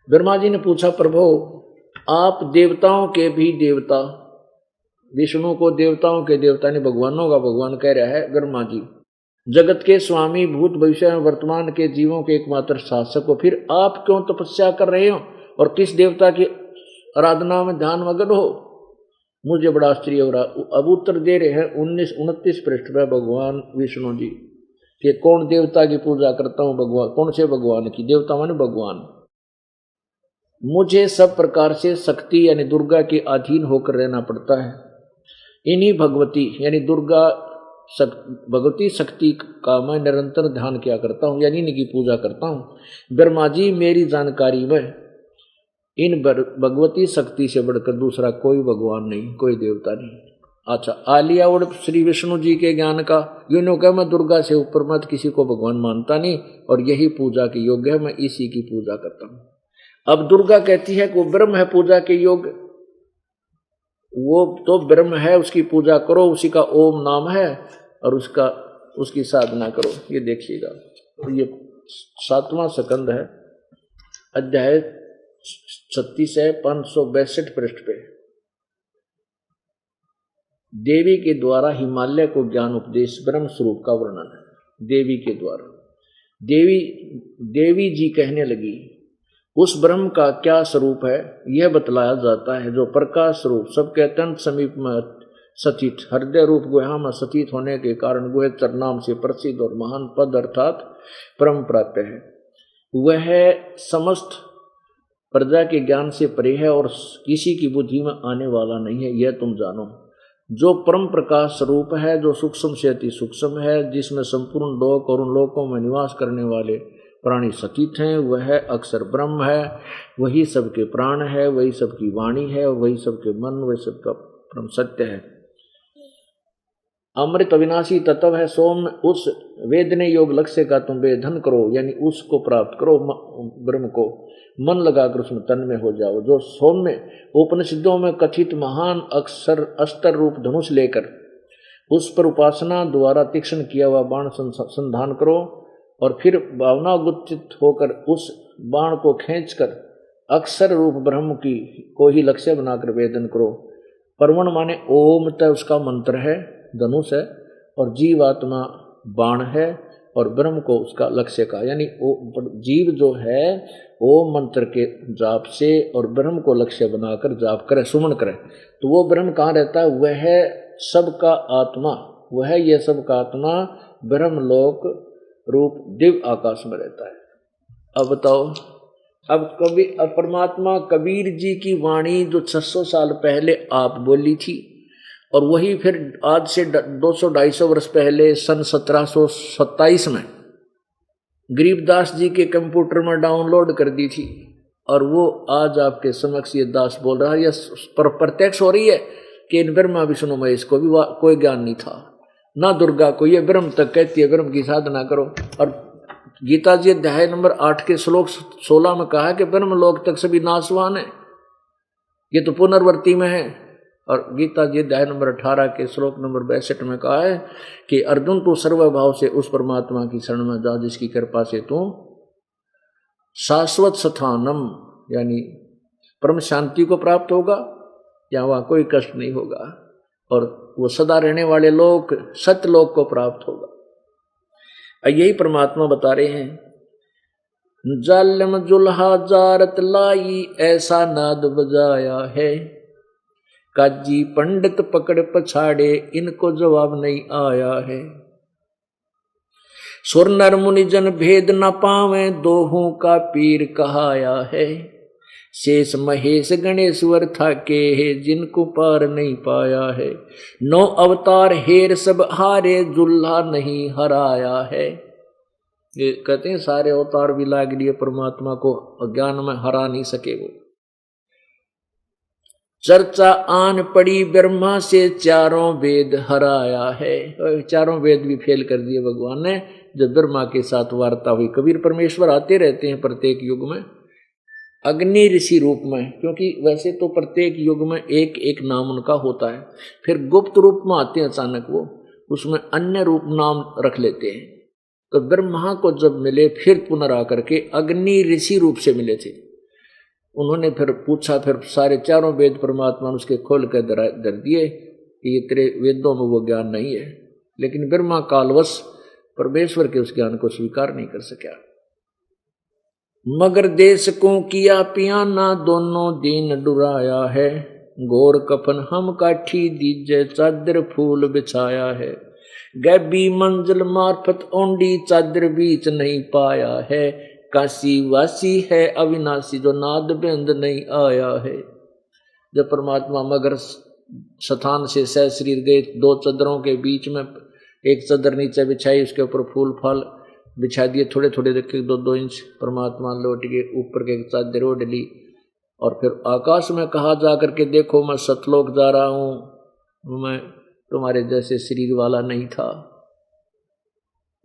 ब्रह्मा जी ने पूछा, प्रभु आप देवताओं के भी देवता, विष्णु को देवताओं के देवता ने भगवानों का भगवान कह रहा है ब्रह्मा जी, जगत के स्वामी, भूत भविष्य वर्तमान के जीवों के एकमात्र शासक हो, फिर आप क्यों तपस्या कर रहे हो और किस देवता की आराधना में ध्यान मगन हो? मुझे बड़ा आश्चर्य हो रहा। अब उत्तर दे रहे हैं 29 पृष्ठ पर भगवान विष्णु जी कि कौन देवता की पूजा करता हूं? भगवान। कौन से भगवान की? देवता माने भगवान। मुझे सब प्रकार से शक्ति यानी दुर्गा के अधीन होकर रहना पड़ता है। इन्हीं भगवती यानी दुर्गा भगवती शक्ति का मैं निरंतर ध्यान किया करता हूँ, यानी इनकी पूजा करता हूँ। ब्रह्मा जी, मेरी जानकारी में इन भगवती शक्ति से बढ़कर दूसरा कोई भगवान नहीं, कोई देवता नहीं। अच्छा, आलिया और श्री विष्णु जी के ज्ञान का यूं कहा, मैं दुर्गा से ऊपर मत किसी को भगवान मानता नहीं और यही पूजा के योग्य है, मैं इसी की पूजा करता हूँ। अब दुर्गा कहती है कि वो ब्रह्म है पूजा के योग्य, वो तो ब्रह्म है, उसकी पूजा करो, उसी का ओम नाम है और उसकी साधना करो। ये देखिएगा, ये 7वां स्कंद है, अध्याय 36 है, 562 पृष्ठ पे। देवी के द्वारा हिमालय को ज्ञान उपदेश, ब्रह्म स्वरूप का वर्णन है। देवी के द्वारा देवी जी कहने लगी, उस ब्रह्म का क्या स्वरूप है यह बतलाया जाता है, जो प्रकाश स्वरूप सबके अत्यंत समीप में सचित, हृदय रूप गुहा में सचित होने के कारण गुहेतर नाम से प्रसिद्ध और महान पद अर्थात परम प्राप्त है। वह समस्त प्रजा के ज्ञान से परे है और किसी की बुद्धि में आने वाला नहीं है, यह तुम जानो। जो परम प्रकाश स्वरूप है, जो सूक्ष्म से अति सूक्ष्म है, जिसमें संपूर्ण लोक और उन लोकों में निवास करने वाले प्राणी सचित हैं, वह अक्षर ब्रह्म है। वही सबके प्राण है, वही सबकी वाणी है और वही सबके मन, वही सबका परम सत्य है। अमृत अविनाशी तत्व है। सोम उस वेदने योग लक्ष्य का तुम वेधन करो, यानी उसको प्राप्त करो, ब्रह्म को मन लगाकर उसमें तन में हो जाओ। जो सोम में उपनिषदों में कथित महान अक्षर अस्त्र रूप धनुष लेकर उस पर उपासना द्वारा तीक्ष्ण किया हुआ बाण संधान करो और फिर भावना गुप्त होकर उस बाण को खींचकर अक्षर रूप ब्रह्म की को ही लक्ष्य बनाकर वेदन करो। परवण माने ओम तय उसका मंत्र है, धनुष है, और जीवात्मा बाण है और ब्रह्म को उसका लक्ष्य का, यानी जीव जो है ओम मंत्र के जाप से और ब्रह्म को लक्ष्य बनाकर जाप करे, सुमन करे, तो वो ब्रह्म कहाँ रहता है? वह सबका आत्मा, वह ये सबका आत्मा ब्रह्मलोक रूप दिव्य आकाश में रहता है। अब बताओ, अब परमात्मा कबीर जी की वाणी जो 600 साल पहले आप बोली थी और वही फिर आज से 200-250 वर्ष पहले सन 1727 में गरीबदास जी के कंप्यूटर में डाउनलोड कर दी थी और वो आज आपके समक्ष ये दास बोल रहा है। यह प्रत्यक्ष हो रही है कि इन ब्रह्मा विष्णु महेश को भी कोई ज्ञान नहीं था, ना दुर्गा को। ये ब्रह्म तक कहती है ब्रह्म की साधना करो। और गीता जी अध्याय नंबर 8 के श्लोक 16 में कहा है कि ब्रह्म लोक तक सभी नाशवान है, ये तो पुनर्वर्ती में है। और गीता जी अध्याय नंबर 18 के श्लोक नंबर 62 में कहा है कि अर्जुन तू सर्वभाव से उस परमात्मा की शरण में जा जिसकी कृपा से तू शाश्वत स्थानम यानी परम शांति को प्राप्त होगा, या वहाँ कोई कष्ट नहीं होगा और वो सदा रहने वाले लोक सत्यलोक को प्राप्त होगा। यही परमात्मा बता रहे हैं, जालम जुल्हा जारत लाई ऐसा नाद बजाया है, काजी पंडित पकड़ पछाड़े इनको जवाब नहीं आया है। सुर नर मुनि जन भेद न पावे दोहों का पीर कहाया है, शेष महेश गणेश्वर थाके है जिनको पार नहीं पाया है। 9 अवतार हेर सब हारे जुल्हा नहीं हराया है। ये कहते हैं सारे अवतार भी लाग लिए परमात्मा को, अज्ञान में हरा नहीं सके वो। चर्चा आन पड़ी ब्रह्मा से चारों वेद हराया है, चारों वेद भी फेल कर दिए भगवान ने जब ब्रह्मा के साथ वार्ता हुई। कबीर परमेश्वर आते रहते हैं प्रत्येक युग में अग्नि ऋषि रूप में, क्योंकि वैसे तो प्रत्येक युग में एक एक नाम उनका होता है, फिर गुप्त रूप में आते हैं अचानक वो, उसमें अन्य रूप नाम रख लेते हैं। तो ब्रह्मा को जब मिले फिर पुनराकर के अग्नि ऋषि रूप से मिले थे। उन्होंने फिर पूछा, फिर सारे चारों वेद परमात्मा ने उसके खोल कर दर दिए कि ये तेरे वेदों में वो ज्ञान नहीं है, लेकिन ब्रह्मा कालवश परमेश्वर के उस ज्ञान को स्वीकार नहीं कर सका। मगर देश को किया पियाना दोनों दीन डुराया है, गोर कफन हम काठी दीजे चादर फूल बिछाया है, गैबी मंजिल मार्फत ओंडी चादर बीच नहीं पाया है, काशी वासी है अविनाशी जो नाद बेंद नहीं आया है। जब परमात्मा मगर स्थान से सह शरीर गए, 2 चादरों के बीच में एक चादर नीचे बिछाई, उसके ऊपर फूल फल बिछा दिए, थोड़े थोड़े रखे 2-2 इंच, परमात्मा लौट के ऊपर के चादर ओढ़ ली और फिर आकाश में कहा जा करके देखो मैं सतलोक जा रहा हूँ, मैं तुम्हारे जैसे शरीर वाला नहीं था।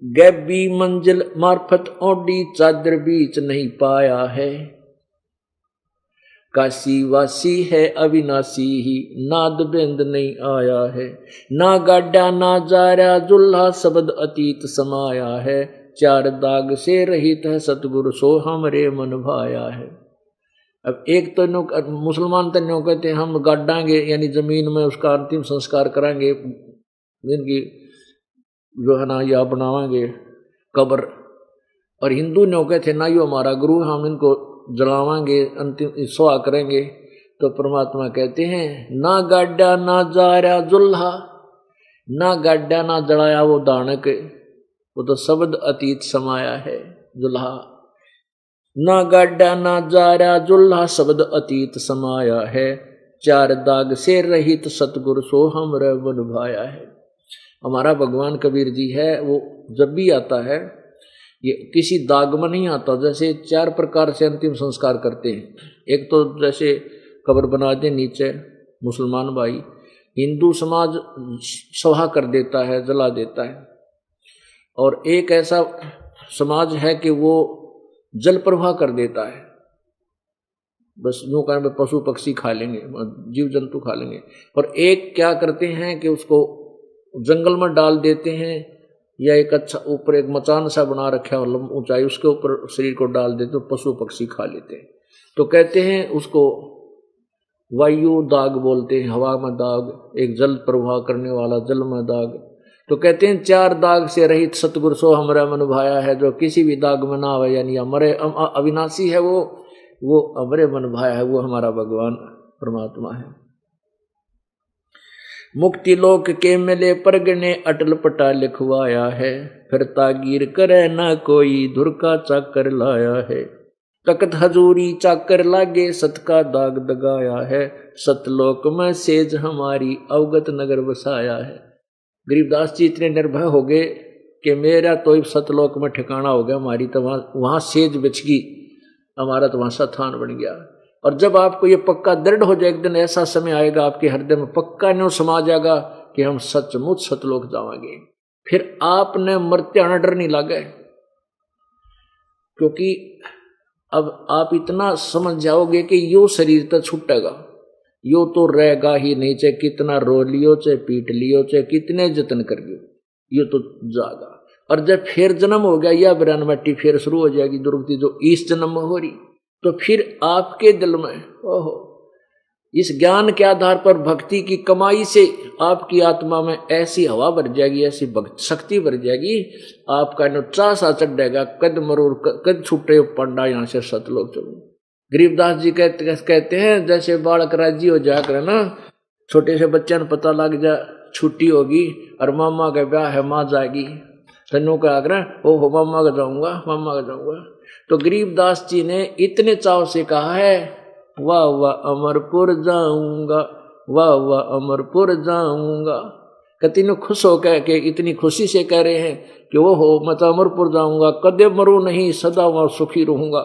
गैबी मंजिल मार्फत ओढ़ी चादर बीच नहीं पाया है, काशी वासी है अविनाशी ही नाद बेंद नहीं आया है, ना गाड्या ना जारा जुल्हा शब्द अतीत समाया है, 4 दाग से रहित है सतगुरु सो हमरे मन भाया है। अब एक तो मुसलमान तो न्यों कहते हैं हम गाडांगे यानी जमीन में उसका अंतिम संस्कार कराएंगे, इनकी जो है ना या बनावांगे कब्र, और हिंदू न्यों कहते ना यो हमारा गुरु हम इनको जलावांगे अंतिम सोआ करेंगे। तो परमात्मा कहते हैं ना गाड्या ना जारा जुल्हा, ना गाड्या ना जलाया वो दानक, वो तो शब्द अतीत समाया है जुल्हा, ना गाड्या ना जारा जुल्हा शब्द अतीत समाया है, 4 दाग से रहित सतगुरु सो हमरे मन भाया है। हमारा भगवान कबीर जी है वो जब भी आता है ये किसी दाग में नहीं आता। जैसे 4 प्रकार से अंतिम संस्कार करते हैं, एक तो जैसे कब्र बना दे नीचे मुसलमान भाई, हिंदू समाज सभा कर देता है जला देता है, और एक ऐसा समाज है कि वो जल प्रवाह कर देता है, बस यूँ कारण में पशु पक्षी खा लेंगे जीव जंतु खा लेंगे। और एक क्या करते हैं कि उसको जंगल में डाल देते हैं या एक अच्छा ऊपर एक मचान सा बना रखा है ऊंचाई, उसके ऊपर शरीर को डाल देते तो पशु पक्षी खा लेते हैं। तो कहते हैं उसको वायु दाग बोलते हैं, हवा में दाग, एक जल प्रवाह करने वाला जल में दाग। तो कहते हैं 4 दाग से रहित सतगुरु सो हमारा मन भाया है, जो किसी भी दाग में ना आवे यानी हमारे अविनाशी है वो हमारे मन भाया है, वो हमारा भगवान परमात्मा है। मुक्ति लोक के मिले परगने अटल पटा लिखवाया है, फिर तागीर करे ना कोई धुर का चाकर लाया है, तकत हजूरी चाकर लागे सत का दाग दगाया है, सतलोक में सेज हमारी अवगत नगर बसाया है। गरीबदास जी इतने निर्भय हो गए कि मेरा तो सतलोक में ठिकाना हो गया, हमारी तो वहाँ सेज बिछ गई, हमारा तो वहाँ स्थान बन गया। और जब आपको ये पक्का दृढ़ हो जाए, एक दिन ऐसा समय आएगा आपके हृदय में पक्का न्यों समा जाएगा कि हम सचमुच सतलोक जाएंगे, फिर आपने मरते डर नहीं लगे, क्योंकि अब आप इतना समझ जाओगे कि यो शरीर तो छूटेगा, यो तो रहेगा ही नहीं, चाहे कितना रो लियो चाहे पीट लियो चाहे कितने जतन कर लियो, यो तो जागा। और जब फिर जन्म हो गया या बिरान मट्टी फिर शुरू हो जाएगी दुर्गति जो इस जन्म में हो रही, तो फिर आपके दिल में ओहो इस ज्ञान के आधार पर भक्ति की कमाई से आपकी आत्मा में ऐसी हवा भर जाएगी, ऐसी भक्त शक्ति भर जाएगी, आपका चा सा चढ़ेगा, कद मरूर कद छूटे पंडा यहाँ से सतलोक चलो। गरीबदास जी कहते हैं जैसे बालक राजी हो जाकर ना, छोटे से बच्चे ने पता लग जा छुट्टी होगी और मामा का ब्याह है, माँ जाएगी, तनु का आग्रह ओ हो मामा का जाऊंगा, मामा का जाऊंगा। तो गरीबदास जी ने इतने चाव से कहा है, वाह वाह अमरपुर जाऊंगा, वाह वाह अमरपुर जाऊंगा। कतीनु खुश हो कह के इतनी खुशी से कह रहे हैं कि वो हो मैं तो अमरपुर जाऊंगा, कदे मरू नहीं, सदा वहां सुखी रहूंगा।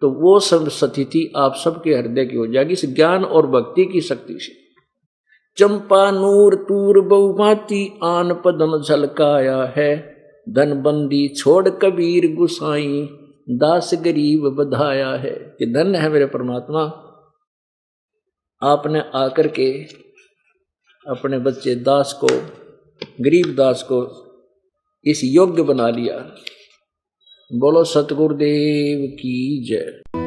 तो वो सब स्थिति आप सबके हृदय की हो जाएगी इस ज्ञान और भक्ति की शक्ति से। चंपा नूर तूर बहुभांति आन पदम झलकाया है, धनबंदी छोड़ कबीर गुसाई दास गरीब बधाया है। कि धन्य है मेरे परमात्मा, आपने आकर के अपने बच्चे दास को, गरीब दास को इस योग्य बना लिया। बोलो सतगुरुदेव की जय।